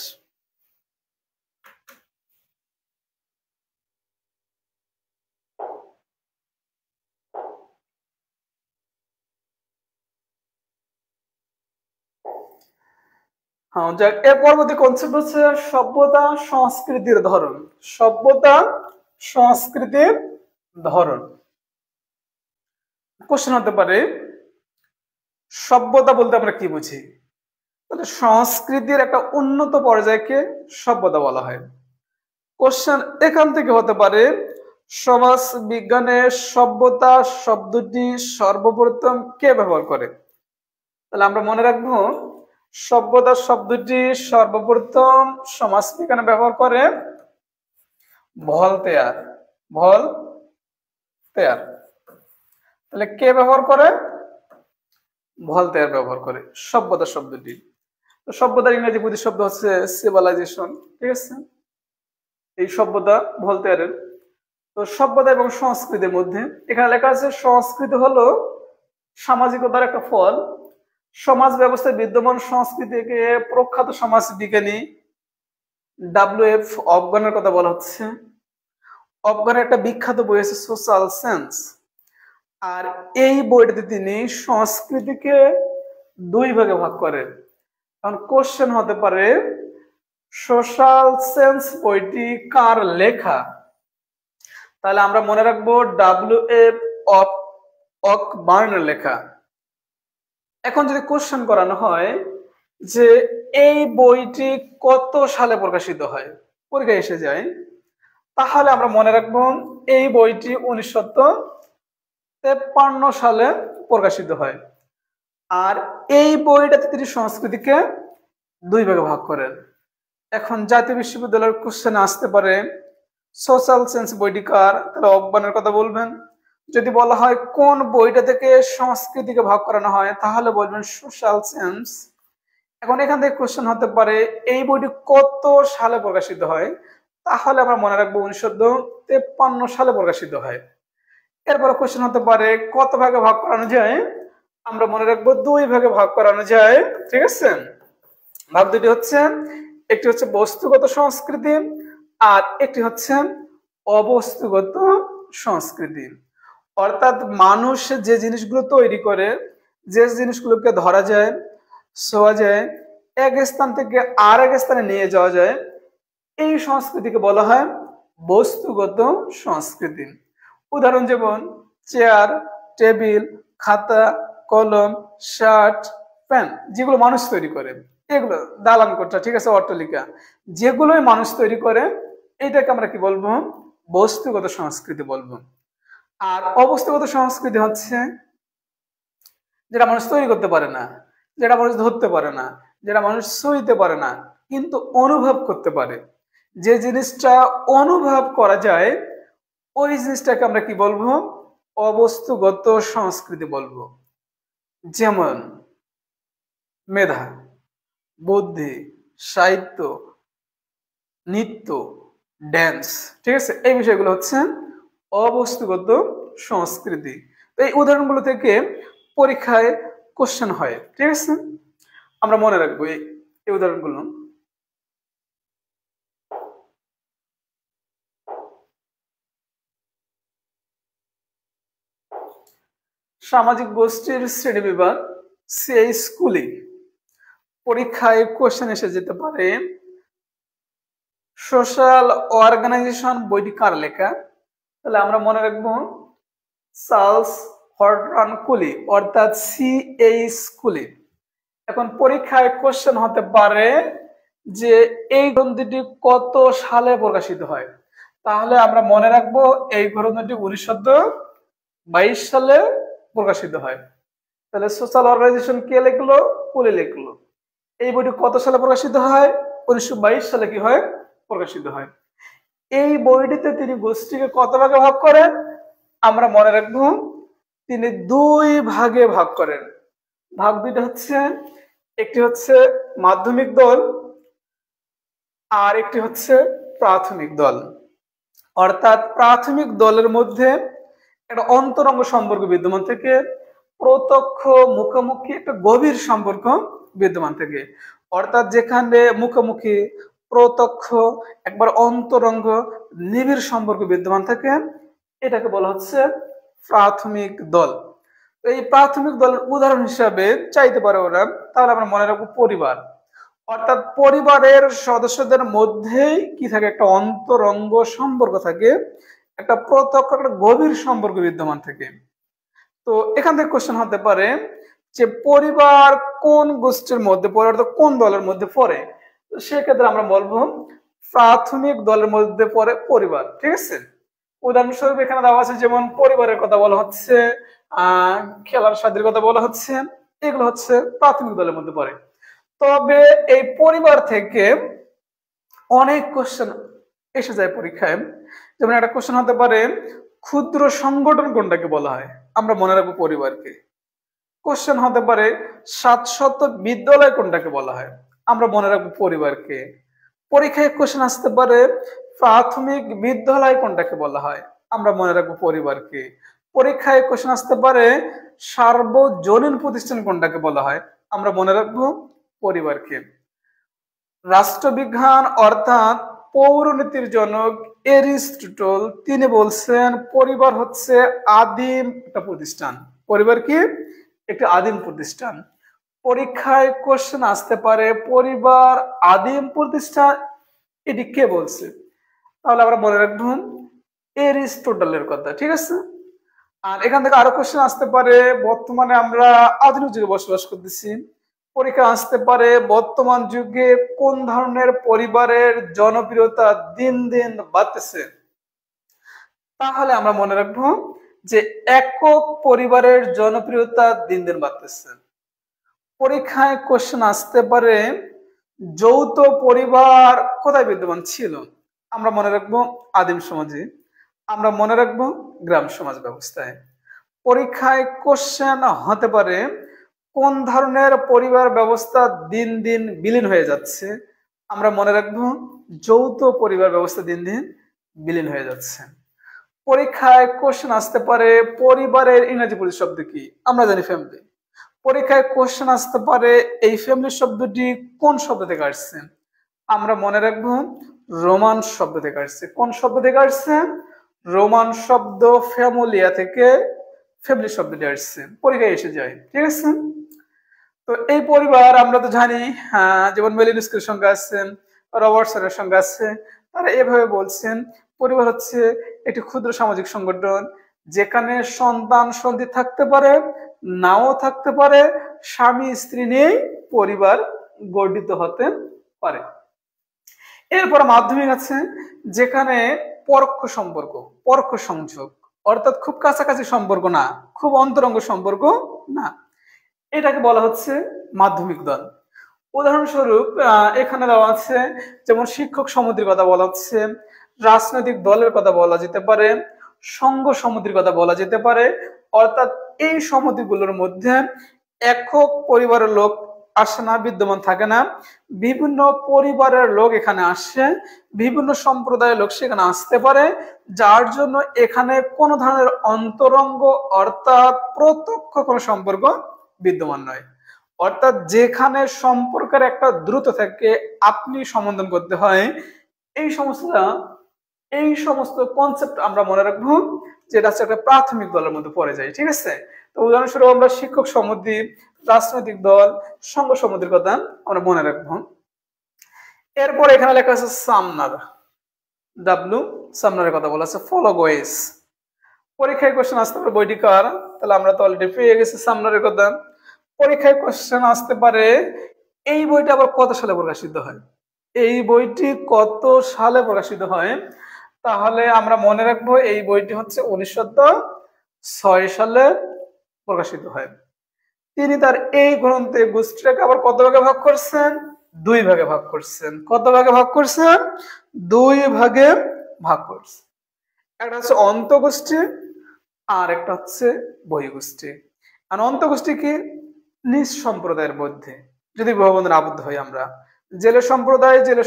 S1: হ্যাঁ, যাক, এর পরবর্তী কনসেপ্ট হচ্ছে সভ্যতা সংস্কৃতির ধরন। সভ্যতা সংস্কৃতির ধরন। কোশ্চেন হতে পারে সভ্যতা বলতে আমরা কি বুঝি? তাহলে সংস্কৃতির একটা উন্নত পর্যায়কে সভ্যতা বলা হয়। কোশ্চেন এখান থেকে হতে পারে সমাজ বিজ্ঞানে সভ্যতা শব্দটি সর্বপ্রথম কে ব্যবহার করে? তাহলে আমরা মনে রাখবো সভ্যতা শব্দটি সর্বপ্রথম সমাজ বিজ্ঞানে ব্যবহার করে ভলতেয়ার। ভলতেয়ার। তাহলে কে ব্যবহার করে? ভলতেয়ার ব্যবহার করে সভ্যতা শব্দটি। তো সভ্যতার ইংরেজি প্রতিশব্দ হচ্ছে সিভিলাইজেশন, ঠিক আছে? এই সভ্যতা ভলতেয়ারের। তো সভ্যতা এবং সংস্কৃতির মধ্যে এখানে লেখা আছে সংস্কৃতি হলো সামাজিকতার একটা ফল। সমাজ ব্যবস্থায় বিদ্যমান সংস্কৃতিকে প্রখ্যাত সমাজ বিজ্ঞানী WF অফগানের কথা বলা হচ্ছে। অফগানের একটা বিখ্যাত বই আছে সোশ্যাল সেন্স। আর এই বইটাতে তিনি সংস্কৃতিকে দুই ভাগে ভাগ করেন। কারণ কোশ্চেন হতে পারে সোশ্যাল সেন্স বইটি কার লেখা? তাহলে আমরা মনে রাখবো WF অকবার্নের লেখা। এখন যদি কোশ্চেন করানো হয় যে এই বইটি কত সালে প্রকাশিত হয়, পরীক্ষায় এসে যায়, তাহলে আমরা মনে রাখবো এই বইটি 1953 সালে প্রকাশিত হয়। আর এই বইটাতে তিনি সংস্কৃতিকে দুই ভাগে ভাগ করেন। এখন জাতীয় বিশ্ববিদ্যালয়ের কোশ্চেন আসতে পারে সোশ্যাল সেন্স বইটি কার, তাহলে অফগানের কথা বলবেন। যদি বলা হয় কোন বইটা থেকে সংস্কৃতিকে ভাগ করানো হয়, তাহলে বলবেন সোশ্যাল সেন্স। এখন এখান থেকে কোশ্চেন হতে পারে এই বইটি কত সালে প্রকাশিত হয়, তাহলে আমরা মনে রাখবো 1953 সালে প্রকাশিত হয়। এরপরে কোশ্চেন হতে পারে কত ভাগে ভাগ করানো যায়, আমরা মনে রাখবো দুই ভাগে ভাগ করানো যায়, ঠিক আছে? ভাগ দুটি হচ্ছে, একটি হচ্ছে বস্তুগত সংস্কৃতি আর একটি হচ্ছে অবস্তুগত সংস্কৃতি। অর্থাৎ মানুষ যে জিনিসগুলো তৈরি করে, যে জিনিসগুলোকে ধরা যায়, ছোঁয়া যায়, এক স্থান থেকে আর এক স্থানে নিয়ে যাওয়া যায়, এই সংস্কৃতিকে বলা হয় বস্তুগত সংস্কৃতি। উদাহরণ যেমন চেয়ার, টেবিল, খাতা, কলম, শার্ট, পেন, যেগুলো মানুষ তৈরি করে, এগুলো দালান কোঠা, ঠিক আছে, অট্টালিকা, যেগুলোই মানুষ তৈরি করে, এটাকে আমরা কি বলবো? বস্তুগত সংস্কৃতি বলবো। আর অবস্তুগত সংস্কৃতি হচ্ছে যেটা মানুষ তৈরি করতে পারে না, যেটা মানুষ ধরতে পারে না, যেটা মানুষ ছুঁইতে পারে না, কিন্তু অনুভব করতে পারে। যে জিনিসটা অনুভব করা যায়, ওই জিনিসটাকে আমরা কি বলবো? অবস্তুগত সংস্কৃতি বলবো। যেমন মেধা, বুদ্ধি, সাহিত্য, নৃত্য, ড্যান্স, ঠিক আছে, এই বিষয়গুলো হচ্ছে অবস্তুগত সংস্কৃতি। এই উদাহরণগুলো থেকে পরীক্ষায় কোশ্চেন হয়, ঠিক আছে? আমরা মনে রাখবো এই উদাহরণগুলো। সামাজিক গোষ্ঠীর শ্রেণীবিভাগ সেই স্কুলে পরীক্ষায় কোশ্চেন এসে যেতে পারে সোশ্যাল অর্গানাইজেশন বইটি কার লেখা? তাহলে আমরা মনে রাখবো চার্লস হর্টন কুলি, অর্থাৎ C.H. কুলি। এখন পরীক্ষায় কোশ্চেন হতে পারে যে এই গ্রন্থটি কত সালে প্রকাশিত হয়, তাহলে আমরা মনে রাখবো এই গ্রন্থটি 1922 সালে প্রকাশিত হয়। তাহলে সোশ্যাল অর্গানাইজেশন কে লিখলো? কুলি লিখলো। এই বইটি কত সালে প্রকাশিত হয়? 1922 সালে কি হয়? প্রকাশিত হয়। এই বইটিতে তিনি গোষ্ঠীকে কত ভাগে ভাগ করেন? আমরা মনে রাখবো তিনি দুই ভাগে ভাগ করেন। ভাগ দুইটা হচ্ছে, একটি হচ্ছে মাধ্যমিক দল আর একটি হচ্ছে প্রাথমিক দল। অর্থাৎ প্রাথমিক দলের মধ্যে একটা অন্তরঙ্গ সম্পর্ক বিদ্যমান থেকে, প্রত্যক্ষ মুখোমুখি একটা গভীর সম্পর্ক বিদ্যমান থেকে। অর্থাৎ যেখানে মুখোমুখি, প্রত্যক্ষ, একবার অন্তরঙ্গ নিবিড় সম্পর্ক বিদ্যমান থাকে, এটাকে বলা হচ্ছে প্রাথমিক দল। এই প্রাথমিক দলের উদাহরণ হিসাবে চাইতে পারে ওরা, তাহলে আমরা মনে রাখবো পরিবার। অর্থাৎ পরিবারের সদস্যদের মধ্যেই কি থাকে? একটা অন্তরঙ্গ সম্পর্ক থাকে, একটা প্রত্যক্ষ, একটা গভীর সম্পর্ক বিদ্যমান থাকে। তো এখান থেকে কোশ্চেন হতে পারে যে পরিবার কোন গোষ্ঠীর মধ্যে পড়ে, অর্থাৎ কোন দলের মধ্যে পড়ে? তো সেক্ষেত্রে আমরা বলবো প্রাথমিক দলের মধ্যে পড়ে পরিবার, ঠিক আছে? উদাহরণস্বরূপ এখানে দেওয়া আছে, যেমন পরিবারের কথা বলা হচ্ছে, খেলার স্বাদের কথা বলা হচ্ছে, এগুলো হচ্ছে প্রাথমিক দলের মধ্যে পড়ে। তবে এই পরিবার থেকে অনেক কোশ্চেন এসে যায় পরীক্ষায়। যেমন একটা কোশ্চেন হতে পারে ক্ষুদ্র সংগঠন কোনটাকে বলা হয়? আমরা মনে রাখবো পরিবারকে। কোশ্চেন হতে পারে 700 বিদ্যালয় কোনটাকে বলা হয়? আমরা মনে রাখবো পরিবারকে। পরীক্ষায় কোশ্চেন আসতে পারে প্রাথমিক বিদ্যালয় কোনটাকে বলা হয়? আমরা মনে রাখবো পরিবারকে। পরীক্ষায় কোশ্চেন আসতে পারে সার্বজনীন প্রতিষ্ঠান কোনটাকে বলা হয়? আমরা মনে রাখবো পরিবারকে। রাষ্ট্রবিজ্ঞান অর্থাৎ পৌরনীতির জনক এরিস্টটল তিনি বলছেন পরিবার হচ্ছে আদিম একটা প্রতিষ্ঠান। পরিবার কি? একটি আদিম প্রতিষ্ঠান। পরীক্ষায় কোশ্চেন আসতে পারে পরিবার আদিম প্রতিষ্ঠান, এটি কে বলছে? তাহলে আমরা মনে রাখবো এরিস্টটলের কথা। ঠিক আছে। আর এখান থেকে আরো কোশ্চেন আসতে পারে বর্তমানে আমরা আধুনিক যুগে বসবাস করতেছি। পরীক্ষা আসতে পারে বর্তমান যুগে কোন ধরনের পরিবারের জনপ্রিয়তা দিন দিন বাড়তেছে? তাহলে আমরা মনে রাখবো যে একক পরিবারের জনপ্রিয়তা দিন দিন বাড়তেছে। পরীক্ষায় কোশ্চেন আসতে পারে যৌথ পরিবার কোথায় বিদ্যমান ছিল? আমরা মনে রাখবো আদিম সমাজে। আমরা মনে রাখবো গ্রাম সমাজ ব্যবস্থায়। পরীক্ষায় কোশ্চেন হতে পারে কোন ধরনের পরিবার ব্যবস্থা দিন দিন বিলীন হয়ে যাচ্ছে? আমরা মনে রাখবো যৌথ পরিবার ব্যবস্থা দিন দিন বিলীন হয়ে যাচ্ছে। পরীক্ষায় কোশ্চেন আসতে পারে পরিবারের ইংরেজি প্রতিশব্দ কি? আমরা জানি ফ্যামিলি। পরীক্ষায় কোশ্চেন আসতে পারে এই ফ্যামিলি শব্দটি কোন শব্দ থেকে আসছে? আমরা মনে রাখবো রোমান শব্দ থেকে আসছে। কোন শব্দ থেকে আসছে? রোমান শব্দ ফ্যামিলিয়া থেকে ফ্যামিলি শব্দটি আসছে, পরীক্ষায় এসে যায়। ঠিক আছে। তো এই পরিবার আমরা তো জানি, যেমন মেলিনস্কির সঙ্গে আসছেন, রবার্টসনের সঙ্গে আছে, তারা এভাবে বলছেন পরিবার হচ্ছে একটি ক্ষুদ্র সামাজিক সংগঠন যেখানে সন্তান সন্ততি থাকতে পারে, নাও থাকতে পারে, স্বামী স্ত্রী নিয়েই পরিবার গঠিত হতে পারে। এরপর মাধ্যমিক আছে যেখানে পরোক্ষ সম্পর্ক, পরোক্ষ সংযোগ, অর্থাৎ খুব কাছাকাছি সম্পর্ক না, খুব অন্তরঙ্গ সম্পর্ক না, এটাকে বলা হচ্ছে মাধ্যমিক দল। উদাহরণস্বরূপ এখানে দেওয়া আছে যেমন শিক্ষক সমিতির কথা বলা হচ্ছে, রাজনৈতিক দলের কথা বলা যেতে পারে, সংঘ সমিতির কথা বলা যেতে পারে। অর্থাৎ এই সমিতিগুলোর মধ্যে একক পরিবারের লোক আসে না, বিদ্যমান থাকে না, বিভিন্ন পরিবারের লোক এখানে আসে, বিভিন্ন সম্প্রদায়ের লোক সেখানে আসতে পারে, যার জন্য এখানে কোনো ধরনের অন্তরঙ্গ অর্থাৎ প্রত্যক্ষ কোনো সম্পর্ক বিদ্যমান নয়। অর্থাৎ যেখানে সম্পর্কের একটা দ্রুত থেকে আপনি সম্বোধন করতে হয়, এই সমস্ত কনসেপ্ট আমরা মনে রাখবো, যেটা হচ্ছে একটা প্রাথমিক দলের মধ্যে পড়ে যায়। ঠিক আছে। তো উদাহরণস্বরূপ আমরা শিক্ষক সমিতি, রাজনৈতিক দল, সংঘ সমিতির কথা আমরা মনে রাখবো। এরপর এখানে লেখা আছে সামনার, ডাব্লু সামনারের কথা বলা আছে। ফলোগোয়েস পরীক্ষায় কোশ্চেন আসতে পারে বইটি কার? তাহলে আমরা তো অলরেডি পেয়ে গেছি সামনারের কথা। পরীক্ষায় কোশ্চেন আসতে পারে এই বইটা আবার কত সালে প্রকাশিত হয়? এই বইটি কত সালে প্রকাশিত হয়? তাহলে আমরা মনে রাখবো এই বইটি হচ্ছে 1906 সালে প্রকাশিত হয়। তিনি তার এই গ্রন্থে গোষ্ঠীটাকে আবার কত ভাগে ভাগ করছেন? 2 ভাগে ভাগ করছেন। কত ভাগে ভাগ করছেন? 2 ভাগে ভাগ করছেন। একটা হচ্ছে অন্তঃগোষ্ঠী আর একটা হচ্ছে বহিঃগোষ্ঠী। আর অন্তঃগোষ্ঠী কি? নিজ সম্প্রদায়ের মধ্যে যদি বিবাহবন্ধনে আবদ্ধ হই আমরা, জেলে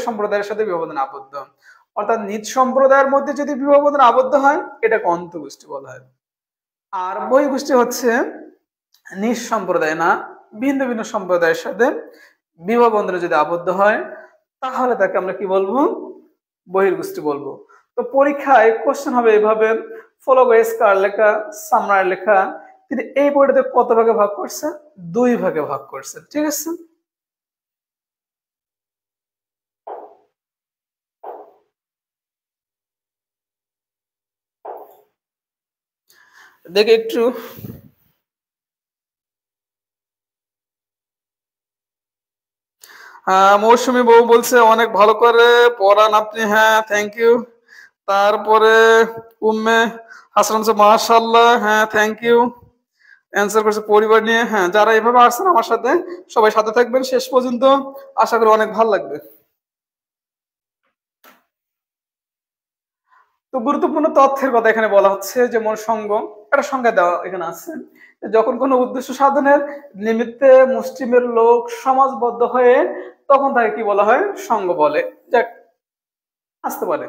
S1: সম্প্রদায়ের সাথে বিবাহবন্ধনে আবদ্ধ, অর্থাৎ নিজ সম্প্রদায়ের মধ্যে যদি বিবাহবন্ধনে আবদ্ধ হয় এটাকে অন্তঃগোষ্ঠী বলা হয়। আর বহিঃগোষ্ঠী হচ্ছে নিজ সম্প্রদায় না, ভিন্ন ভিন্ন সম্প্রদায়ের সাথে বিবাহ বন্ধনে যদি আবদ্ধ হয় তাহলে তাকে আমরা কি বলবো? বহির্গোষ্ঠী বলবো। তো পরীক্ষায় কোশ্চেন হবে এইভাবে, ফলোগোয়েস কার লেখা? সামনার লেখা। তিনি এই বইটাতে কত ভাগে ভাগ করছেন? 2 ভাগে ভাগ করছেন। ঠিক আছে। দেখে একটু মৌসুমী বউ বলছে অনেক ভালো করে পড়ান আপনি। হ্যাঁ, থ্যাংক ইউ। তারপরে উম্মে হাসান মাশাআল্লাহ, হ্যাঁ থ্যাংক ইউ। অ্যান্সার করছে পরিবার নিয়ে। হ্যাঁ, যারা এভাবে আসছেন আমার সাথে, সবাই সাথে থাকবেন শেষ পর্যন্ত, আশা করি অনেক ভালো লাগবে। তো তো গুরুত্বপূর্ণ তথ্যের কথা এখানে বলা হচ্ছে, যেমন সঙ্গ, একটা সংজ্ঞা দেওয়া এখানে আছে। যখন কোনো উদ্দেশ্য সাধনের নিমিত্তে মুষ্টিমের লোক সমাজবদ্ধ হয়ে, তখন তাকে কি বলা হয়? সঙ্গ বলে। যাক, আসতে পারে।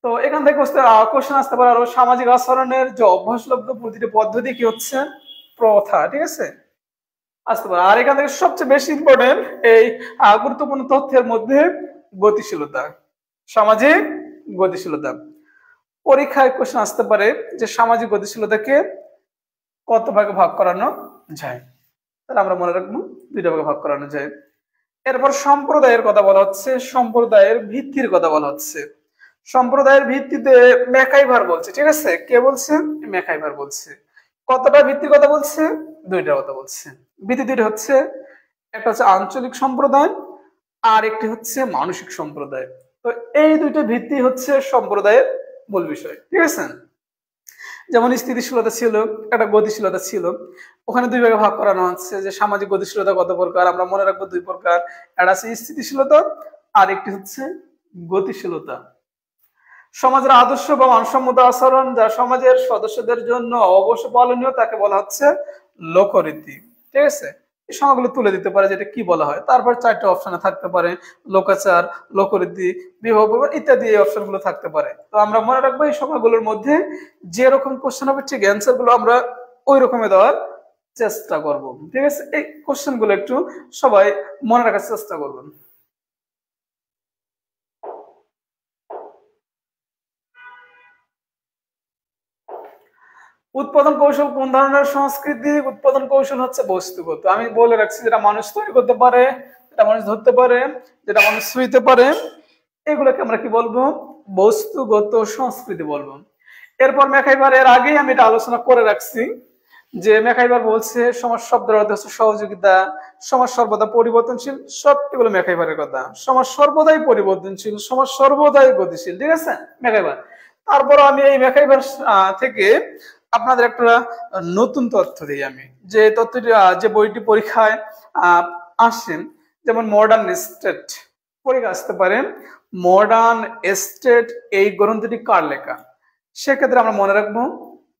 S1: তো এখান থেকে কোশ্চেন আসতে পারে আরো, সামাজিক আচরণের যে অভ্যাসলব্ধ প্রতিটি পদ্ধতি কি হচ্ছে? প্রথা। ঠিক আছে, আসতে পারে। আর এখান থেকে সবচেয়ে বেশি ইম্পর্টেন্ট এই গুরুত্বপূর্ণ তথ্যের মধ্যে গতিশীলতা, সামাজিক গতিশীলতা। পরীক্ষায় কোশ্চেন আসতে পারে যে সামাজিক গতিশীলতাকে কত ভাগে ভাগ করানো যায়। তাহলে আমরা মনে রাখবো 2টা ভাগে ভাগ করানো যায়। এরপর সম্প্রদায়ের কথা বলা হচ্ছে, সম্প্রদায়ের ভিত্তির কথা বলা হচ্ছে। সম্প্রদায়ের ভিত্তিতে ম্যাকাইভার বলছে। ঠিক আছে, কে বলছে? ম্যাকাইভার বলছে। কতটা ভিত্তির কথা বলছে? 2টার কথা বলছে। ভিত্তি 2টা হচ্ছে, একটা হচ্ছে আঞ্চলিক সম্প্রদায়, আর একটি হচ্ছে মানসিক সম্প্রদায়। তো এই 2টা ভিত্তি হচ্ছে সম্প্রদায়ের মূল বিষয়। ঠিক আছে, যেমন স্থিতিশীলতা ছিল, একটা গতিশীলতা ছিল। ওখানে 2 ভাগে ভাগ করানো হচ্ছে যে সামাজিক গতিশীলতা কত প্রকার। আমরা মনে রাখবো 2 প্রকার, একটা আছে স্থিতিশীলতা, আর একটি হচ্ছে গতিশীলতা। সমাজের আদর্শ বা মানসম্মত আচরণ যা সমাজের সদস্যদের জন্য অবশ্য পালনীয়, তাকে বলা হচ্ছে লোকরীতি। ঠিক আছে, এই সংজ্ঞাগুলো তুলে দিতে পারে যেটা কি বলা হয়। তারপর 4টে অপশনে থাকতে পারে, লোকাচার, লোকরীতি, বিবাহ ইত্যাদি, এই অপশন গুলো থাকতে পারে। তো আমরা মনে রাখবো এই সংজ্ঞাগুলোর মধ্যে যে রকম কোশ্চেন হবে, ঠিক অ্যান্সার গুলো আমরা ওই রকমের দেওয়ার চেষ্টা করব। ঠিক আছে, এই কোশ্চেন গুলো একটু সবাই মনে রাখার চেষ্টা করবেন। উৎপাদন কৌশল কোন ধরনের সংস্কৃতি? উৎপাদন কৌশল হচ্ছে বস্তুগত। আমি বলে রাখছি, যেটা মানুষ তৈরি করতে পারে, যেটা মানুষ ধরতে পারে, যেটা মানুষ ছুঁইতে পারে, এগুলোকে আমরা কি বলবো? বস্তুগত সংস্কৃতি বলবো। এরপর ম্যাকাইভার, এর আগেই আমি এটা আলোচনা করে রাখছি যে ম্যাকাইভার বলছে সমাজ শব্দের অর্থ হচ্ছে সহযোগিতা, সমাজ সর্বদা পরিবর্তনশীল। সবগুলো ম্যাকাইভারের কথা। সমাজ সর্বদাই পরিবর্তনশীল, সমাজ সর্বদাই গতিশীল। ঠিক আছে, ম্যাকাইভার। তারপর আমি এই ম্যাকাইভার থেকে আপনাদের একটা নতুন তথ্য দিই আমি, যে তথ্যটি যে বইটি পরীক্ষায় আসে, যেমন মডার্ন স্টেট পরীক্ষা আসতে পারে। মডার্ন স্টেট এই গ্রন্থটি কার লেখা? সেক্ষেত্রে আমরা মনে রাখবো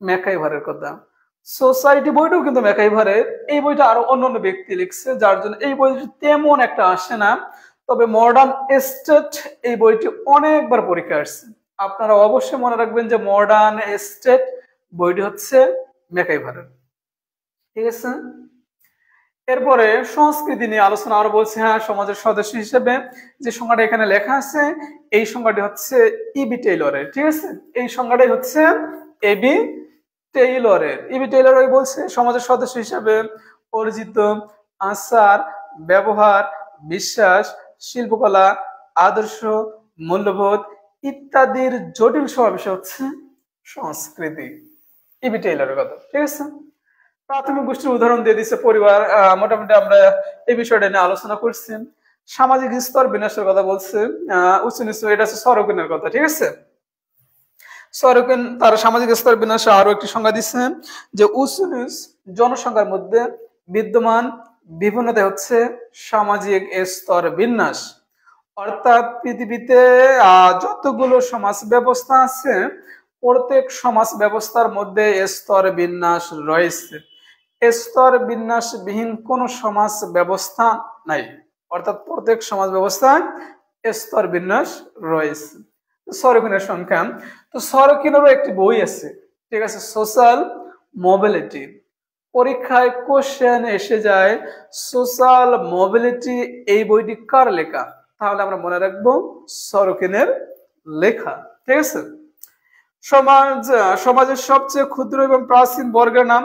S1: ম্যাকাইভারের কথা। সোসাইটি বইটাও কিন্তু ম্যাকাইভারের। এই বইটা আরো অন্যান্য ব্যক্তি লিখছে, যার জন্য এই বইটি তেমন একটা আসে না। তবে মডার্ন স্টেট এই বইটি অনেকবার পরীক্ষা আসছে। আপনারা অবশ্যই মনে রাখবেন যে মডার্ন স্টেট বইটি হচ্ছে ম্যাকাইভারের। ঠিক আছে, এরপরে সংস্কৃতি নিয়ে আলোচনা আরো বলছে। হ্যাঁ, সমাজের সদস্য হিসেবে যে সংজ্ঞাটা এখানে লেখা আছে, এই সংজ্ঞাটি হচ্ছে ইবি টেইলরের। ঠিক আছে, এই সংজ্ঞাটাই হচ্ছে এবি টেইলরের। ইবি টেইলর বলছে সমাজের সদস্য হিসেবে অর্জিত আচার, ব্যবহার, বিশ্বাস, শিল্পকলা, আদর্শ, মূল্যবোধ ইত্যাদির জটিল সমাবেশ হচ্ছে সংস্কৃতি। ইবি টেইলরের কথা। ঠিক আছে, প্রাথমিক গোষ্ঠীর উদাহরণ দিয়ে দিচ্ছে পরিবার। মোটামুটি আমরা এই বিষয়টা নিয়ে আলোচনা করছি। সামাজিক স্তর বিন্যাসের কথা বলছে, উচ্চ নিচ, এটা হচ্ছে সরকিনের কথা। ঠিক আছে, সরকিন তার সামাজিক স্তর বিন্যাসে আরো একটি সংজ্ঞা দিচ্ছেন যে উচ্চ নিচ জনসংখ্যার মধ্যে বিদ্যমান বিভিন্নতা হচ্ছে সামাজিক স্তর বিন্যাস। অর্থাৎ পৃথিবীতে যতগুলো সমাজ ব্যবস্থা আছে, প্রত্যেক সমাজ ব্যবস্থার মধ্যে স্তর বিন্যাস রয়েছে। স্তর বিন্যাস বিহীন কোন সমাজ ব্যবস্থা নাই। অর্থাৎ প্রত্যেক সমাজ ব্যবস্থায় স্তর বিন্যাস রয়েছে। সরকিনের সংখ্যা, তো সরকিনেরও একটি বই আছে। ঠিক আছে, সোশ্যাল মোবিলিটি। পরীক্ষায় কোশ্চেন এসে যায় সোশ্যাল মোবিলিটি, এই বইটি কার লেখা? তাহলে আমরা মনে রাখবো সরকিনের লেখা। ঠিক আছে, সমাজের সবচেয়ে ক্ষুদ্র এবং প্রাচীন বর্গের নাম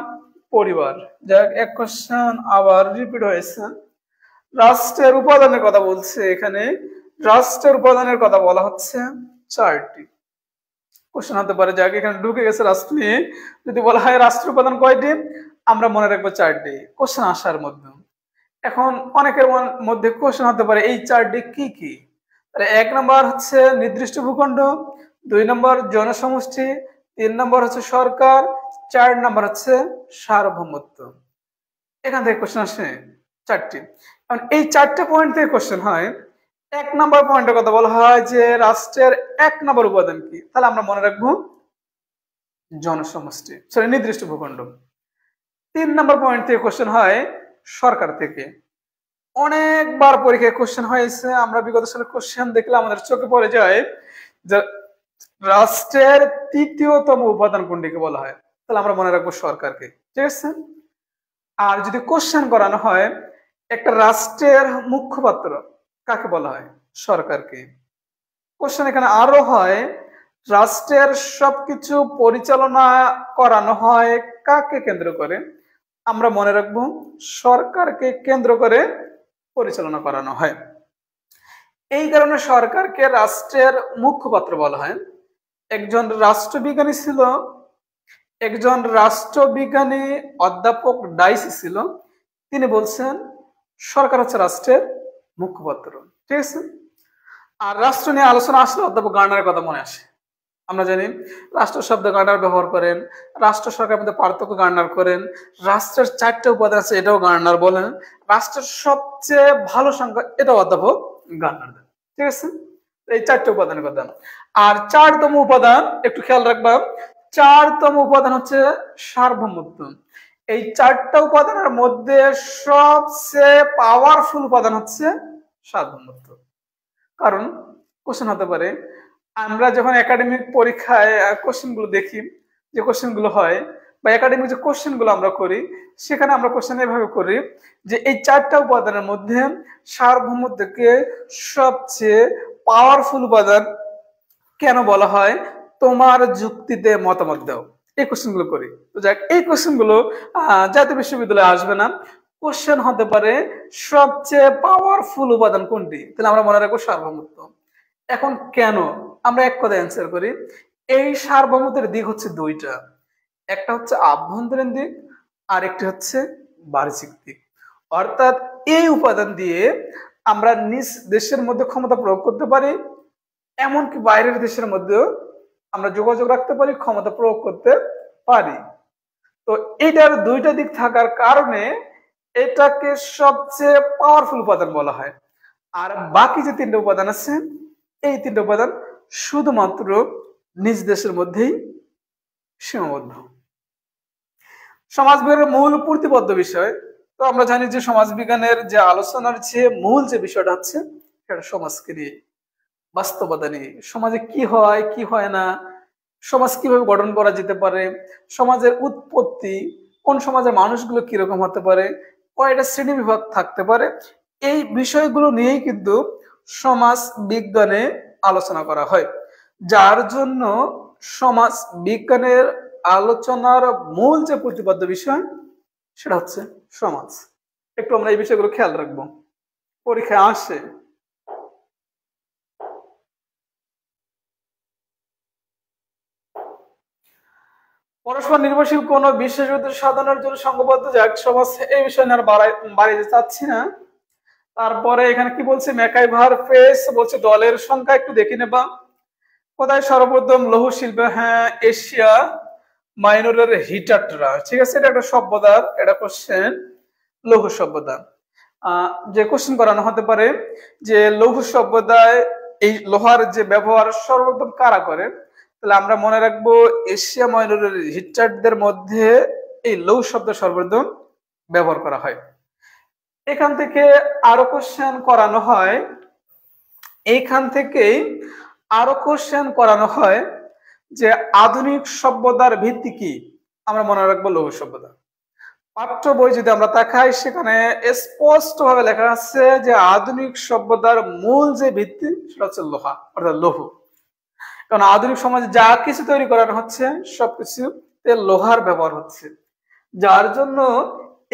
S1: পরিবার। যাক, এক কোশ্চেন আবার রিপিট হয়েছে। রাষ্ট্রের উপাদানের কথা বলছে এখানে। রাষ্ট্রের উপাদানের কথা বলা হচ্ছে 4টি। কোশ্চেন হতে পারে, যাক এখানে ঢুকে গেছে রাষ্ট্র নিয়ে, যদি বলা হয় রাষ্ট্রের উপাদান কয়টি, আমরা মনে রাখবো 4টি কোশ্চেন আসার মধ্যে। এখন অনেকের মধ্যে কোশ্চেন হতে পারে এই 4টি কি কি? তাহলে 1 নম্বর হচ্ছে নির্দিষ্ট ভূখণ্ড, 2 নম্বর জনসমষ্টি, 3 নম্বর হচ্ছে সরকার, 4 নম্বর হচ্ছে সার্বভৌমত্ব। এখান থেকে কোশ্চেন আসে 4টি। কারণ এই 4টে পয়েন্ট থেকে কোশ্চেন হয়। এক নাম্বার পয়েন্টের কথা বলা হয় যে রাষ্ট্রের এক নাম্বার উপাদান কি, তাহলে আমরা মনে রাখবো জনসমষ্টি, সরি নির্দিষ্ট ভূখণ্ড। 3 নাম্বার পয়েন্ট থেকে কোশ্চেন হয় সরকার থেকে। অনেকবার পরীক্ষায় কোশ্চেন হয়েছে, আমরা বিগত সালের কোশ্চেন দেখলে আমাদের চোখে পড়ে যায় যে রাষ্ট্রের তৃতীয়তম উপাদান কোনটিকে বলা হয়, তাহলে আমরা মনে রাখবো সরকারকে, ঠিক আছে। আর যদি কোশ্চেন করানো হয় একটা রাষ্ট্রের মুখপাত্র কাকে বলা হয়, সরকারকে। কোশ্চেন এখানে আরো হয় রাষ্ট্রের সবকিছু পরিচালনা করানো হয় কাকে কেন্দ্র করে, আমরা মনে রাখবো সরকারকে কেন্দ্র করে পরিচালনা করানো হয়। এই কারণে সরকারকে রাষ্ট্রের মুখপাত্র বলা হয়। একজন রাষ্ট্রবিজ্ঞানী ছিল, একজন রাষ্ট্রবিজ্ঞানী অধ্যাপক ডাইসি ছিল, তিনি বলছেন সরকার হচ্ছে রাষ্ট্রের মুখপাত্র, ঠিক আছে। আর রাষ্ট্র নিয়ে আলোচনা আসলে অধ্যাপক গার্নারের কথা মনে আসে। আমরা জানি রাষ্ট্র শব্দ গার্নার ব্যবহার করেন, রাষ্ট্র সরকারের মধ্যে পার্থক্য গার্নার করেন, রাষ্ট্রের 4টা উপাদান আছে এটাও গার্নার বলেন, রাষ্ট্রের সবচেয়ে ভালো সংখ্যা এটাও অধ্যাপক গার্নার দেন, ঠিক আছে। এই 4টা উপাদানের কথা। আর 4তম উপাদান একটু খেয়াল রাখবা, 4তম উপাদান হচ্ছে সার্বভৌমত্ব। এই 4টা উপাদানের মধ্যে সবচেয়ে পাওয়ারফুল উপাদান হচ্ছে সার্বভৌমত্ব। কারণ কোশ্চেন হতে পারে, আমরা যখন একাডেমিক পরীক্ষায় কোশ্চেন গুলো দেখি, যে কোশ্চেন গুলো হয় বা একাডেমিক যে কোশ্চেন গুলো আমরা করি, সেখানে আমরা কোশ্চেন এভাবে করি যে এই 4টা উপাদানের মধ্যে সার্বভৌমত্বকে সবচেয়ে পাওয়ারফুল উপাদান কেন বলা হয়, তোমার যুক্তিতে মতামত দাও। এই কোশ্চেন গুলো করি। তো যাক, এই কোশ্চেন গুলো জাতীয় বিশ্ববিদ্যালয়ে আসবে না। কোশ্চেন হতে পারে সবচেয়ে পাওয়ারফুল উপাদান কোনটি, তাহলে আমরা মনে রাখবো সার্বভৌমত্ব। এখন কেন, আমরা এক কথায় অ্যান্সার করি। এই সার্বভৌমত্বের দিক হচ্ছে 2টা, একটা হচ্ছে আভ্যন্তরীণ দিক আর একটি হচ্ছে বাহ্যিক দিক। অর্থাৎ এই উপাদান দিয়ে আমরা নিজ দেশের মধ্যে ক্ষমতা প্রয়োগ করতে পারি, এমনকি বাইরের দেশের মধ্যেও আমরা যোগাযোগ রাখতে পারি, ক্ষমতা প্রয়োগ করতে পারি। তো এটার 2টা দিক থাকার কারণে এটাকে সবচেয়ে পাওয়ারফুল উপাদান বলা হয়। আর বাকি যে 3টা উপাদান আছে, এই 3টা উপাদান শুধুমাত্র নিজ দেশের মধ্যেই সীমাবদ্ধ। সমাজবিজ্ঞানের মূল প্রতিপাদ্য বিষয়, তো আমরা জানি যে সমাজবিজ্ঞানের যে আলোচনার যে মূল যে বিষয়টা হচ্ছে সেটা সমাজকে নিয়ে, বাস্তবতা নিয়ে, সমাজে কি হয় কি হয় না, সমাজ কিভাবে গঠন করা যেতে পারে, সমাজের উৎপত্তি, কোন সমাজের মানুষগুলো কিরকম হতে পারে, কয়টা শ্রেণী বিভাগ থাকতে পারে, এই বিষয়গুলো নিয়েই কিন্তু সমাজ বিজ্ঞানে আলোচনা করা হয়। যার জন্য সমাজ বিজ্ঞানের আলোচনার মূল যে প্রতিপাদ্য বিষয় সেটা হচ্ছে সমাজ। একটু আমরা এই বিষয়গুলো খেয়াল রাখবো, পরীক্ষায় আসে। পরস্পর নির্ভরশীল কোন বিশেষ উদ্দেশ্য সাধনের জন্য সংঘবদ্ধ যাক সমাজ, এই বিষয় নিয়ে আর বাড়াইতে চাচ্ছি না। তারপরে এখানে কি বলছে, ম্যাকাইভার ফেস বলছে দলের সংখ্যা একটু দেখে নেবা। কোথায় সর্বপ্রথম লৌহ শিল্পে, হ্যাঁ এশিয়া মাইনরের হিটাটরা, ঠিক আছে, এটা একটা সভ্যতার, এটা কোশ্চেন লৌহ সভ্যতা। যে কোশ্চেন করানো হতে পারে যে লৌহ সভ্যতায় এই লোহার যে ব্যবহার সর্বপ্রথম কারা করে, তাহলে আমরা মনে রাখবো এশিয়া মাইনরের হিটাটদের মধ্যে এই লৌহ শব্দ সর্বপ্রথম ব্যবহার করা হয়। এখান থেকে আরো কোশ্চেন করানো হয়, এইখান থেকেই আরো কোশ্চেন করানো হয় যে আধুনিক সভ্যতার ভিত্তি কি, আমরা মনে রাখবো লৌহ সভ্যতা। পাঠ্য বই যদি আমরা তাকাই সেখানে স্পষ্ট ভাবে লেখা আছে যে আধুনিক সভ্যতার মূল যে ভিত্তি সেটা হচ্ছে লোহা, অর্থাৎ লৌহ। কারণ আধুনিক সমাজে যা কিছু তৈরি করানো হচ্ছে সবকিছুতে লোহার ব্যবহার হচ্ছে, যার জন্য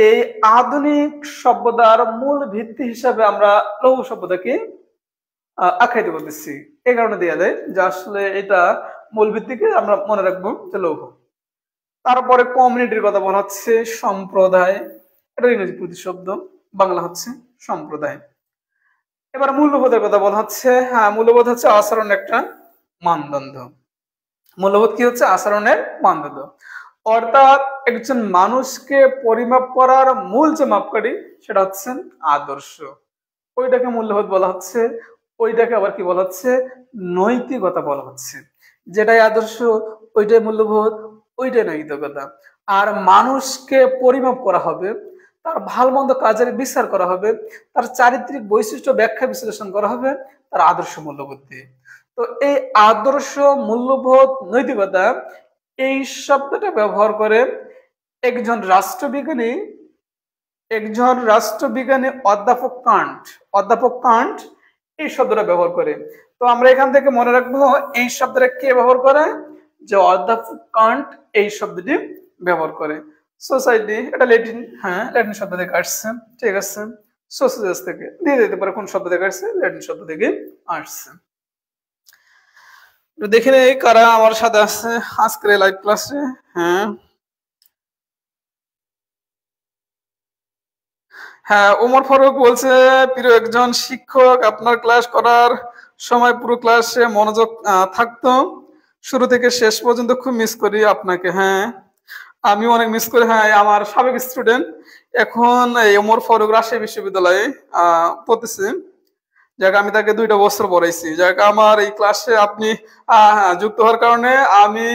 S1: এই আধুনিক সভ্যতার মূল ভিত্তি হিসাবে আমরা লৌহ সভ্যতাকে আখ্যায়িত করতেছি। এই কারণে দেওয়া যায় যে আসলে এটা মূল ভিত্তিকে আমরা মনে রাখবো যে লৌহ। তারপরে কমিউনিটির কথা বলা হচ্ছে সম্প্রদায়, এটা ইংরেজি প্রতিশব্দ, বাংলা হচ্ছে সম্প্রদায়। এবার মূল্যবোধের কথা বলা হচ্ছে, হ্যাঁ মূল্যবোধ হচ্ছে আচরণ একটা মানদণ্ড। মূল্যবোধ কি হচ্ছে, আচরণের মানদণ্ড। অর্থাৎ একজন মানুষকে পরিমাপ করার মূল যে মাপকাঠি সেটা হচ্ছে আদর্শ, ওইটাকে মূল্যবোধ বলা হচ্ছে। ওইটাকে আবার কি বলা হচ্ছে, নৈতিকতা বলা হচ্ছে। যেটাই আদর্শ, ওইটাই মূল্যবোধ, ওইটাই নৈতিকতা। আর মানুষকে পরিমাপ করা হবে, তার ভালো মন্দ কাজের বিচার করা হবে, তার চারিত্রিক বৈশিষ্ট্য ব্যাখ্যা বিশ্লেষণ করা হবে তার আদর্শ মূল্যবোধ দিয়ে। তো এই আদর্শ, মূল্যবোধ, নৈতিকতা, এই শব্দটা ব্যবহার করে একজন রাষ্ট্রবিজ্ঞানী অধ্যাপক কান্ট এই শব্দটা ব্যবহার করে। তো আমরা এখান থেকে মনে রাখবো এই শব্দটা কে ব্যবহার করে, যে অধ্যাপক কান্ট এই শব্দটি ব্যবহার করে। সোসাইটি, এটা ল্যাটিন, হ্যাঁ ল্যাটিন শব্দ থেকে আসছে, ঠিক আছে। সোসাইটাস থেকে দিয়ে দিতে পারে কোন শব্দ থেকে আসছে, ল্যাটিন শব্দ থেকে আসছে। দেখে নেই কারা আমার সাথে আসছে আজকের লাইভ ক্লাসে। হ্যাঁ হ্যাঁ, ওমর ফারুক বলছে, প্রিয় একজন শিক্ষক, আপনার ক্লাস করার সময় পুরো ক্লাসে মনোযোগ থাকতো, শুরু থেকে শেষ পর্যন্ত খুব মিস করি আপনাকে। হ্যাঁ আমি অনেক মিস করি। হ্যাঁ আমার সাবেক স্টুডেন্ট, এখন এই ওমর ফারুক রাজশাহী বিশ্ববিদ্যালয়ে পড়তেছে। যাক আমি তাকে 2টা বছর পড়াইছি। যাক আমার এই ক্লাসে আপনি যুক্ত হওয়ার কারণে আমি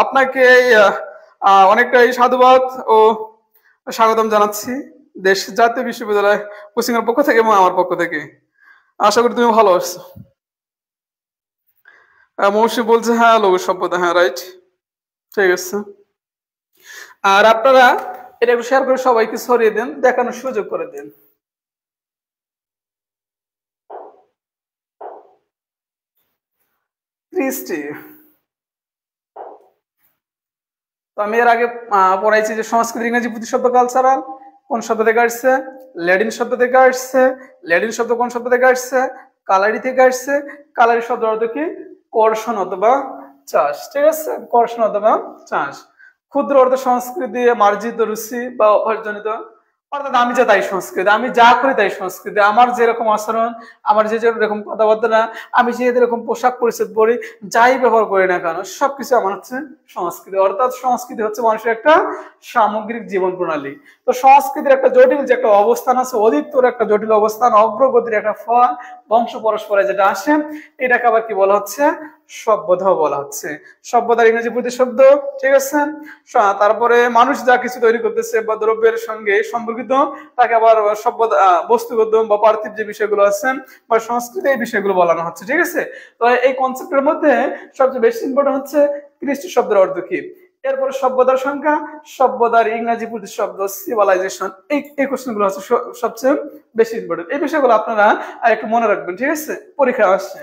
S1: আপনাকে অনেকটাই সাধুবাদ ও স্বাগতম জানাচ্ছি দেশ জাতীয় বিশ্ববিদ্যালয় কোচিং এর পক্ষ থেকে এবং আমার পক্ষ থেকে। আশা করি তুমি ভালো আছো। মৌসুমী বলছে হ্যাঁ লঘু সভ্যতা, হ্যাঁ রাইট, ঠিক আছে। আর আপনারা এটা একটু শেয়ার করে সবাইকে ছড়িয়ে দেন, দেখানোর সুযোগ করে দেন। কৃষ্টি, তো আমি এর আগে পড়াইছি যে সংস্কৃত ইংরেজি প্রতিশব্দ কালচারাল কোন শব্দ থেকে আসছে, ল্যাটিন শব্দ থেকে আসছে। ল্যাটিন শব্দ কোন শব্দ থেকে আসছে, কালারি থেকে আসছে। কালারি শব্দ অর্থ কি, কর্ষণ অথবা চাষ, ঠিক আছে, কর্ষণ অথবা চাষ। ক্ষুদ্র অর্থ সংস্কৃতি, মার্জিত রুচি বা অভ্যাসজনিত, অর্থাৎ আমি যা তাই সংস্কৃতি, আমি যা করি তাই সংস্কৃতি, আমার যেরকম আচরণ, আমার যেরকম কথাবার্তা, আমি যেরকম পোশাক পরিচ্ছদ পরি, যাই ব্যবহার করি না কেন, সবকিছু আমার হচ্ছে সংস্কৃতি। অর্থাৎ সংস্কৃতি হচ্ছে মানুষের একটা সামগ্রিক জীবন প্রণালী। তো সংস্কৃতির একটা জটিল যে একটা অবস্থান আছে, অধিকতর একটা জটিল অবস্থান, অগ্রগতির একটা ফল, বংশ পরস্পরে যেটা আসে, এটাকে আবার কি বলা হচ্ছে, সভ্যতা বলা হচ্ছে। সভ্যতার ইংরেজি প্রতিশব্দ, ঠিক আছে। তারপরে মানুষ যা কিছু তৈরি করতেছে বা দ্রব্যের সঙ্গে সম্পর্কিত, তাকে আবার সভ্যতা, বস্তুগত বা পার্থিব যে বিষয়গুলো আছে বা সংস্কৃতি, এই বিষয়গুলো বলানো হচ্ছে, ঠিক আছে। তো এই কনসেপ্টের মধ্যে সবচেয়ে বেশি ইম্পর্টেন্ট হচ্ছে কৃষ্টি শব্দের অর্থ কি, এরপরে সভ্যতার সংখ্যা, সভ্যতার ইংরেজি প্রতিশব্দ, সিভিলাইজেশন, এই কোশ্চেন গুলো হচ্ছে সবচেয়ে বেশি ইম্পর্টেন্ট। এই বিষয়গুলো আপনারা একটু মনে রাখবেন, ঠিক আছে, পরীক্ষা আসছে।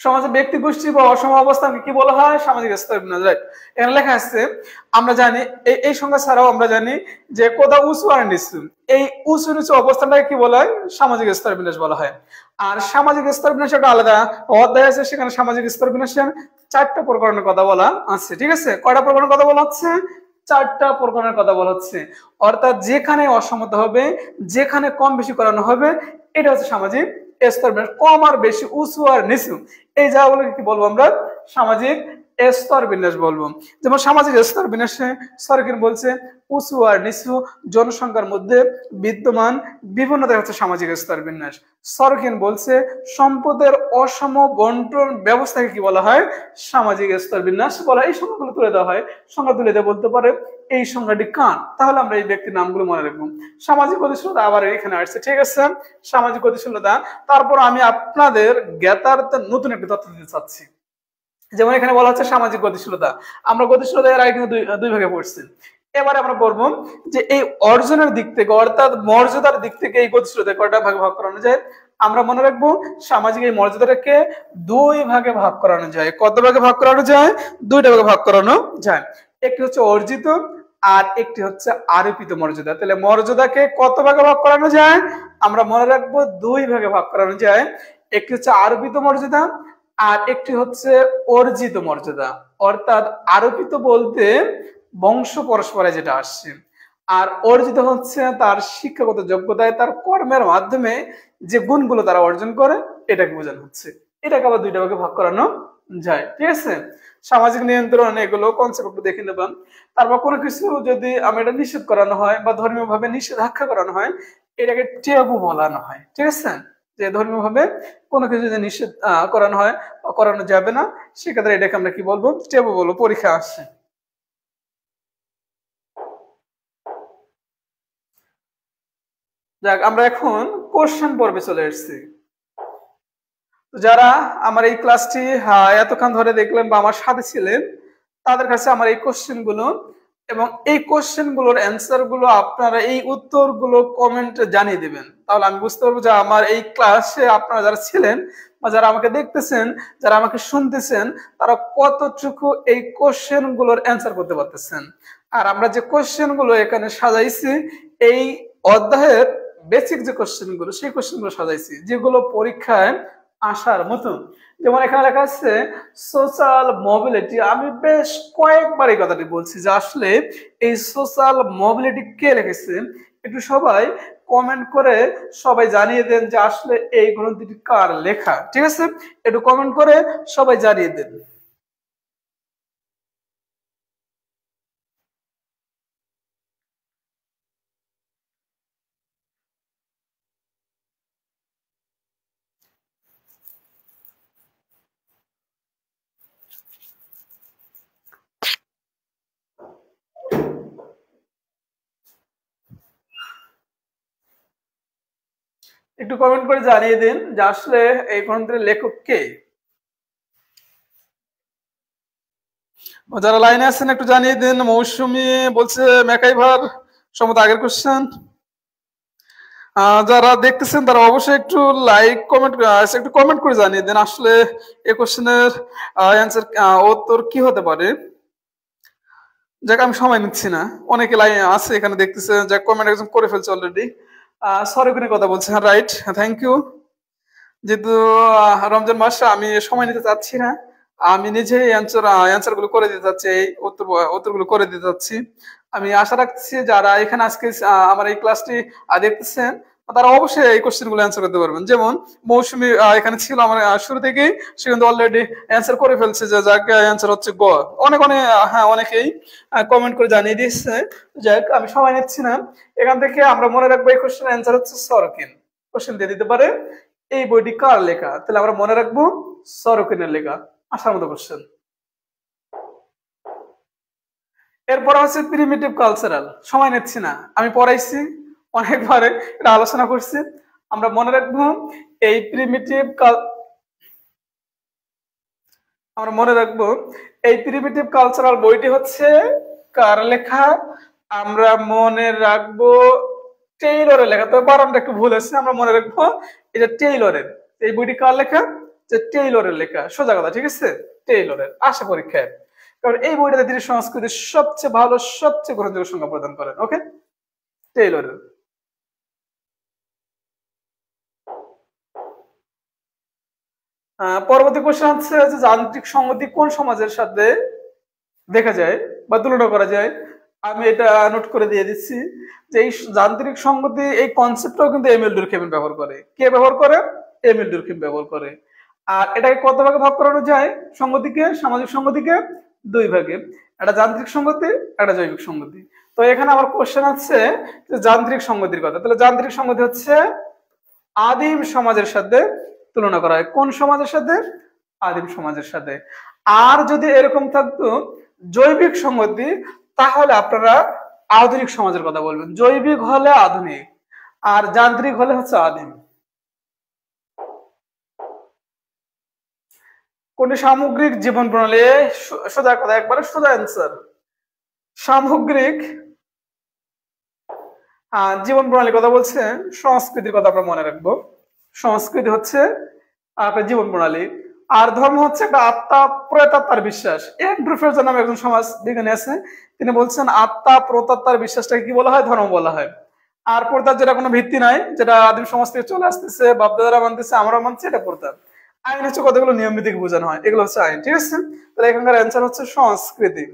S1: সমাজে ব্যক্তি গোষ্ঠী বা অসম অবস্থানকে কি বলা হয়, সামাজিক স্তর বিন্যাস, রাইট। এখানে লেখা আছে, আমরা জানি এই সংখ্যা ছাড়াও আমরা জানি যে কোথাও উঁচু আর নিচু, এই উঁচু নিচু অবস্থানটাকে কি বলা হয়, সামাজিক স্তর বিন্যাস বলা হয়। আর সামাজিক স্তর বিন্যাস একটা আলাদা অধ্যায় আছে, সেখানে সামাজিক স্তর বিন্যাসের 4টা প্রকরণের কথা বলা আছে, ঠিক আছে। কয়টা প্রকরণের কথা বলা হচ্ছে, 4টা প্রকরণের কথা বলা হচ্ছে। অর্থাৎ যেখানে অসমতা হবে, যেখানে কম বেশি করানো হবে, এটা হচ্ছে সামাজিক স্তর বিন্যাস। কম আর বেশি, উঁচু আর নিচু, এই জায়গাগুলোকে কি বলবো আমরা, সামাজিক স্তর বিন্যাস বলবো। যেমন সামাজিক স্তর বিন্যাসে সরকার বলছে উঁচু আর নিচু জনসংখ্যার মধ্যে বিদ্যমান বিভিন্নতা হচ্ছে সামাজিক স্তর বিন্যাস। সরকার বলছে সম্পদের অসম বন্টন ব্যবস্থাকে কি বলা হয়, সামাজিক স্তর বিন্যাস বলা হয়। এই সংখ্যাগুলো তুলে দেওয়া হয়, সংখ্যা তুলে দেওয়া বলতে পারে এই সংখ্যাটি কার, তাহলে আমরা এই ব্যক্তির নামগুলো মনে রাখবো। সামাজিক গতিশীলতা আবার এখানে আসছে, ঠিক আছে, সামাজিক গতিশীলতা। তারপর আমি আপনাদের জ্ঞাতার্থে নতুন একটা তথ্য দিতে চাচ্ছি। যেমন এখানে বলা হচ্ছে সামাজিক গতিশীলতা, আমরা গতিশীলতা এর আগে কিন্তু দুই ভাগে পড়ছি। এবারে আমরা বলবো যে এই অর্জনের দিক থেকে, অর্থাৎ মর্যাদার দিক থেকে এই গতিশীলতা কয়টা ভাগে ভাগ করানো যায়। আমরা মনে রাখবো সামাজিক এই মর্যাদাটাকে 2 ভাগে ভাগ করানো যায়। কত ভাগে ভাগ করানো যায়, 2টা ভাগে ভাগ করানো যায়। একটি হচ্ছে অর্জিত আর একটি হচ্ছে আরোপিত মর্যাদা। তাহলে মর্যাদাকে কত ভাগে ভাগ করানো যায়, আমরা মনে রাখবো 2 ভাগে ভাগ করানো যায়। একটি হচ্ছে আরোপিত মর্যাদা আর একটি হচ্ছে অর্জিত মর্যাদা। অর্থাৎ আরোপিত বলতে বংশ পরস্পরে যেটা আসছে, আর অর্জিত হচ্ছে তার শিক্ষাগত যোগ্যতায়, তার কর্মের মাধ্যমে যে গুণগুলো তারা অর্জন করে, এটাকে বোঝানো হচ্ছে। এটাকে আবার 2টা ভাগে ভাগ করানো যায়, ঠিক আছে। সামাজিক নিয়ন্ত্রণ, এগুলো কনসেপ্ট একটু দেখে নেবেন। তারপর কোনো কিছু যদি এটা নিষেধ করানো হয় বা ধর্মীয় ভাবে নিষেধাজ্ঞা করানো হয়, এটাকে টেবু বলানো হয়। ঠিক আছে, যে ধর্মীয় ভাবে কোনো কিছু যদি নিষেধ করানো হয় বা করানো যাবে না, সেক্ষেত্রে এটাকে আমরা কি বলবো, টেবু বলবো। পরীক্ষা আসছে। যাক, আমরা এখন কোশ্চেন পর্বে চলে এসেছি। যারা আমার এই ক্লাসটি এতক্ষণ ধরে দেখলেন বা আমার সাথে ছিলেন, তাদের কাছে আমার এই কোশ্চেন গুলো এবং এই কোশ্চেন গুলোর অ্যান্সার গুলো আপনারা এই উত্তরগুলো কমেন্টে জানিয়ে দিবেন। তাহলে আমি বুঝতে পারবো যে আমার এই ক্লাসে আপনারা যারা ছিলেন বা যারা আমাকে দেখতেছেন, যারা আমাকে শুনতেছেন, তারা কতটুকু এই কোশ্চেন গুলোর অ্যান্সার করতে পারতেছেন। আর আমরা যে কোশ্চেন গুলো এখানে সাজাইছি, এই অধ্যায়ের বেসিক যে কোশ্চেন গুলো, সেই কোশ্চেন গুলো সাজাইছি যেগুলো পরীক্ষায় আসার মতো। যেমন এখানে লেখা আছে সোশ্যাল মোবিলিটি। আমি বেশ কয়েকবার এই কথাটি বলছি যে আসলে এই সোশ্যাল মোবিলিটি কে লিখেছে, একটু সবাই কমেন্ট করে সবাই জানিয়ে দেন যে আসলে এই গ্রন্থটি কার লেখা। ঠিক আছে, একটু কমেন্ট করে সবাই জানিয়ে দেন। একটু কমেন্ট করে জানিয়ে দিন যে আসলে এই গ্রন্থের লেখক কে। যারা লাইনে আছেন একটু জানিয়ে দিন। মৌসুমী বলছে ম্যাকাইভার, সম্ভবত আগের কোশ্চেন। যারা দেখতেছেন তারা অবশ্যই একটু লাইক কমেন্ট, একটু কমেন্ট করে জানিয়ে দেন আসলে এই কোশ্চেনের অ্যান্সার, উত্তর কি হতে পারে। যাক, আমি সময় নিচ্ছি না, অনেকে লাইন আছে এখানে দেখতেছে, যাক কমেন্ট একজন করে ফেলছে অলরেডি। সরি করে কথা বলছে, হ্যাঁ রাইট, থ্যাংক ইউ। যেহেতু রমজান মাস, আমি সময় নিতে চাচ্ছি না, আমি নিজেই অ্যান্সার গুলো করে দিতে চাচ্ছি, এই উত্তরগুলো করে দিতে চাচ্ছি। আমি আশা রাখছি যারা এখানে আজকে আমার এই ক্লাসটি দেখতেছেন, তারা অবশ্যই এই কোশ্চেন গুলো অ্যান্সার করতে পারবেন। যেমন মৌসুমী এখানে ছিল আমার শুরু থেকেই, সে কিন্তু অলরেডি অ্যান্সার করে ফেলছে যে যাক অ্যান্সার হচ্ছে গ। অনেক অনেক হ্যাঁ, অনেকেই কমেন্ট করে জানিয়ে দিচ্ছে। যাক, আমি সময় নিচ্ছি না, এখান থেকে আমরা মনে রাখবো এই কোশ্চেন অ্যান্সার হচ্ছে সরকিন। কোশ্চেন দিয়ে দিতে পারে এই বইটি কার লেখা, তাহলে আমরা মনে রাখবো সরকিনের লেখা। আসার মতো কোশ্চেন। এরপর হচ্ছে প্রিমিটিভ কালচারাল। সময় নিচ্ছি না, আমি পড়াইছি অনেকবারে, এটা আলোচনা করছি। আমরা মনে রাখবো এই আমরা মনে রাখবো এই প্রিমিটিভ কালচারাল বইটি হচ্ছে কার লেখা। আমরা মনে রাখবো টেইলরের লেখা। তবে বানানটা একটু ভুল আছে, আমরা মনে রাখবো এটা টেইলরের। এই বইটি কার লেখা, যে টেইলরের লেখা। সোজা কথা, ঠিক আছে, টেইলরের। আসে পরীক্ষায়, কারণ এই বইটাতে তিনি সংস্কৃতির সবচেয়ে ভালো, সবচেয়ে গ্রহণযোগ্য সংজ্ঞা প্রদান করেন। ওকে, টেইলরের। পরবর্তী কোশ্চেন হচ্ছে যে যান্ত্রিক সংগতি কোন সমাজের সাথে দেখা যায় বা তুলনা করা যায়। আমি এটা নোট করে দিয়ে দিচ্ছি যে এই যান্ত্রিক সংগতি, এই কনসেপ্টটাও কিন্তু এমিল ডুরখেইম ব্যবহার করে। কে ব্যবহার করে? এমিল ডুরখেইম ব্যবহার করে। আর এটাকে কত ভাগে ভাগ করানো যায়? সংগতিকে, সামাজিক সংগতিকে দুই ভাগে, একটা যান্ত্রিক সংগতি, একটা জৈবিক সংগতি। তো এখানে আমার কোশ্চেন আছে যে যান্ত্রিক সংগতির কথা। তাহলে যান্ত্রিক সংগতি হচ্ছে আদিম সমাজের সাথে তুলনা করা হয়। কোন সমাজের সাথে? আদিম সমাজের সাথে। আর যদি এরকম থাকতো জৈবিক সংগতি, তাহলে আপনারা আধুনিক সমাজের কথা বলবেন। জৈবিক হলে আধুনিক, আর যান্ত্রিক হলে হচ্ছে আদিম। কোনটি সামগ্রিক জীবন প্রণালী? সোজা কথা, একবারে সোজা অ্যান্সার, সামগ্রিক জীবন প্রণালীর কথা বলছে। সংস্কৃতির কথা আমরা মনে রাখবো। সংস্কৃতি হচ্ছে আপনার জীবন প্রণালী। আর ধর্ম হচ্ছে একটা আত্মা প্রত্যাত্মার বিশ্বাস। এন্ড্রু ফ্রেজার নামে একজন সমাজ বিজ্ঞানী আছে, তিনি বলছেন আত্মা প্রত্যাত্মার বিশ্বাসটাকে কি বলা হয়? ধর্ম বলা হয়। আর প্রথার যেটা কোনো ভিত্তি নাই, যেটা আদিম সমাজ থেকে চলে আসতেছে, বাপদাদারা মানতেছে, আমরা মানছি, এটা প্রথা। আইন হচ্ছে কতগুলো নিয়ম নীতিকে বোঝানো হয়, এগুলো হচ্ছে আইন। ঠিক আছে, তাহলে এখানকার অ্যান্সার হচ্ছে সংস্কৃতি।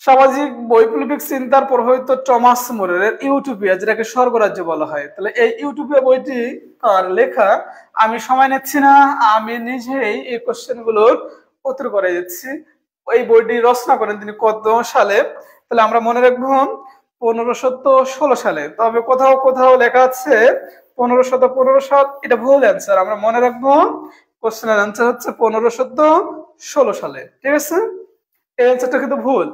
S1: সামাজিক বৈপ্লবিক চিন্তার প্রভাবিত টমাস মোরের ইউটোপিয়া, যেটাকে স্বর্গরাজ্য বলা হয়। তাহলে এই ইউটোপিয়া বইটি কার লেখা আমি সময় নিচ্ছি না, আমি নিজেই এই কোশ্চেন গুলোর উত্তর করে দিচ্ছি। এই বইটি রচনা করেন তিনি কত সালে? তাহলে আমরা মনে রাখবো 1516 সালে। তবে কোথাও কোথাও লেখা আছে 1515 সাল, এটা ভুল অ্যান্সার। আমরা মনে রাখবো কোশ্চেনের অ্যান্সার হচ্ছে 1516 সালে। ঠিক আছে, এই অ্যান্সারটা কিন্তু ভুল।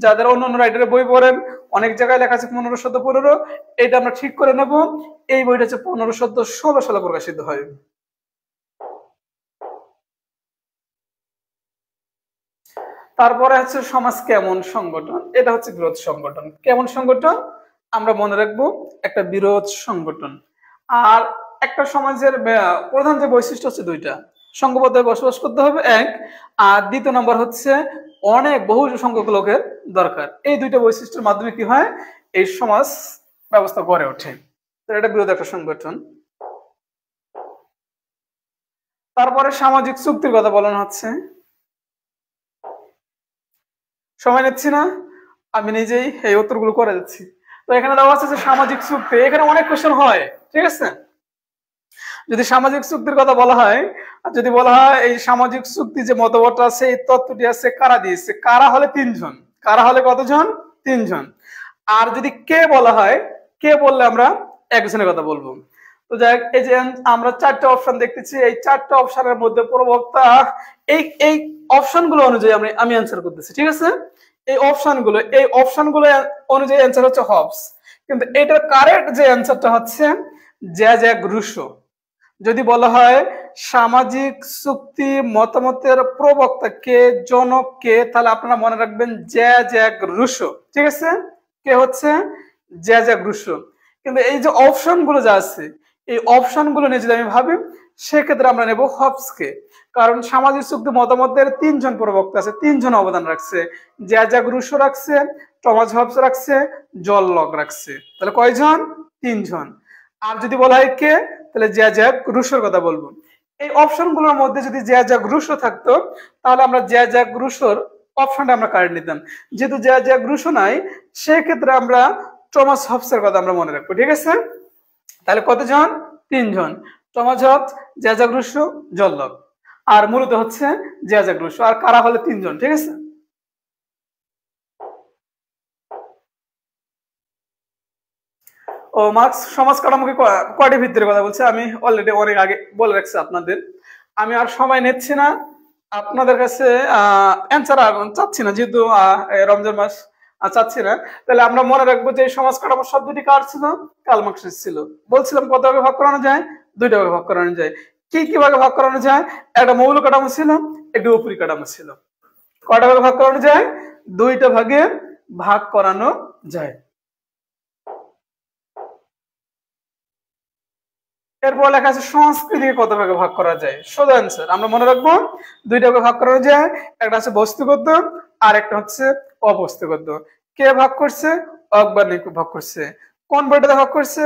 S1: যাদের অন্য অন্য রাইটারের বই পড়েন অনেক জায়গায় লেখা আছে 1515, এটা আমরা ঠিক করে নেব। এই বইটা হচ্ছে 1516 সালে প্রকাশিত হয়। তারপরে হচ্ছে সমাজ কেমন সংগঠন, এটা হচ্ছে বিরোধ সংগঠন। কেমন সংগঠন? আমরা মনে রাখবো একটা বিরোধ সংগঠন। আর একটা সমাজের প্রধান যে বৈশিষ্ট্য হচ্ছে দুইটা, সংঘবদ্ধ বসবাস করতে হবে এক, আর দ্বিতীয় নম্বর হচ্ছে অনেক বহু সংখ্যক লোকের দরকার। এই দুইটা বৈশিষ্ট্যের মাধ্যমে কি হয়, এই সমাজ ব্যবস্থা গড়ে ওঠে। এটা বিরোধ একটা সংগঠন। তারপরে সামাজিক চুক্তির কথা বলানো হচ্ছে। সময় নিচ্ছি না, আমি নিজেই এই উত্তরগুলো করে যাচ্ছি। তো এখানে দেওয়া আছে যে সামাজিক চুক্তি, এখানে অনেক কোশ্চেন হয়। ঠিক আছে, যদি সামাজিক চুক্তির কথা বলা হয়, যদি বলা হয় এই সামাজিক চুক্তি যে মতবাদটা আছে, এই তত্ত্বটি আছে কারা দিয়েছে, কারা হলে তিনজন। কারা হলে কতজন? তিনজন। আর যদি কে বলা হয়, কে বললে আমরা একজনের কথা বলবো। তো যাই হোক, এই যে আমরা চারটা অপশন দেখতেছি, এই চারটা অপশনের মধ্যে প্রবক্তা এই অপশন গুলো অনুযায়ী আমি অ্যান্সার করতেছি। ঠিক আছে, এই অপশন গুলো অনুযায়ী অ্যান্সার হচ্ছে হবস। কিন্তু এটার কারেক্ট যে অ্যান্সারটা হচ্ছে জ্যাক রুসো। যদি বলা হয় সামাজিক চুক্তি মতামতের প্রবক্তা কে, জনক কে, তাহলে আপনারা মনে রাখবেন জ্যাক রুসো। ঠিক আছে, কে হচ্ছে জ্যাক রুসো। কিন্তু এই যে অপশন গুলো যা আছে, এই অপশন গুলো নিয়ে যদি আমি ভাবি, সেক্ষেত্রে আমরা নেব হবসকে। কারণ সামাজিক চুক্তি মতামতের তিনজন প্রবক্তা আছে, তিনজন অবদান রাখছে। জ্যাক রুসো রাখছে, টমাস হবস রাখছে, জন লক রাখছে। তাহলে কয়জন? তিনজন। আর যদি বলা হয় কে, তাহলে জ্যাক রুসোর কথা বলবো। এই অপশন গুলোর মধ্যে যদি জ্যাক রুসো থাকতো, তাহলে আমরা জ্যাক রুসোর অপশনটা আমরা কারেন্ট নিতাম। যেহেতু জ্যাক রুসো নাই, সেক্ষেত্রে আমরা টমাস হবসের কথা আমরা মনে রাখবো। ঠিক আছে, তাহলে কতজন? তিনজন। Thomas Hobbes, Jacques Rousseau, John Locke. আর মূলত হচ্ছে জ্যাক রুসো। আর কারা হলে তিনজন। ঠিক আছে, ও মার্কস সমাজ কাঠামোকে কয়টি ভিত্তির কথা বলছে, আমি অলরেডি অনেক আগে বলে রাখছি আপনাদের। আমি আর সময় নিচ্ছি না, আপনাদের কাছে অ্যান্সার চাচ্ছি না, যেহেতু রমজান মাস চাচ্ছি না। তাহলে আমরা মনে রাখবো যে সমাজ কাঠামো শব্দটি কার ছিল? কার্ল মার্কসের ছিল। বলছিলাম কত ভাগে ভাগ করানো যায়? দুইটা ভাগে ভাগ করানো যায়। কি কি ভাগে ভাগ করানো যায়? একটা মৌল কাঠামো ছিল, একটা উপরি কাঠামো ছিল। কয়টা ভাগে ভাগ করানো যায়? দুইটা ভাগে ভাগ করানো যায়। এরপর লেখা আছে সংস্কৃতিকে কত ভাগে ভাগ করা যায়। সোজা অ্যান্সার আমরা মনে রাখবো, দুইটা ভাগে ভাগ করা যায়। একটা আছে বস্তুগত, আর একটা হচ্ছে অবস্তুগত। কে ভাগ করছে? অকবার্নিক ভাগ করছে। কোন বইটাতে ভাগ করছে?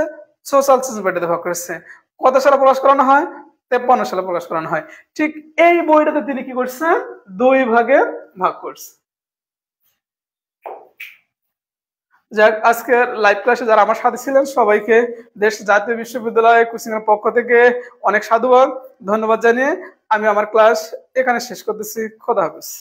S1: সোশ্যাল সায়েন্স বইটাতে ভাগ করছে। কত সালে প্রকাশ করানো হয়? 53 সালে প্রকাশ করানো হয়। ঠিক এই বইটাতে তিনি কি করছে? দুই ভাগে ভাগ করছে। যাক, আজকের লাইভ ক্লাসে যারা আমার সাথে ছিলেন সবাইকে দেশ জাতীয় বিশ্ববিদ্যালয় কোচিং এর পক্ষ থেকে অনেক সাধুবাদ, ধন্যবাদ জানিয়ে আমি আমার ক্লাস এখানে শেষ করতেছি। খোদা হাফেজ।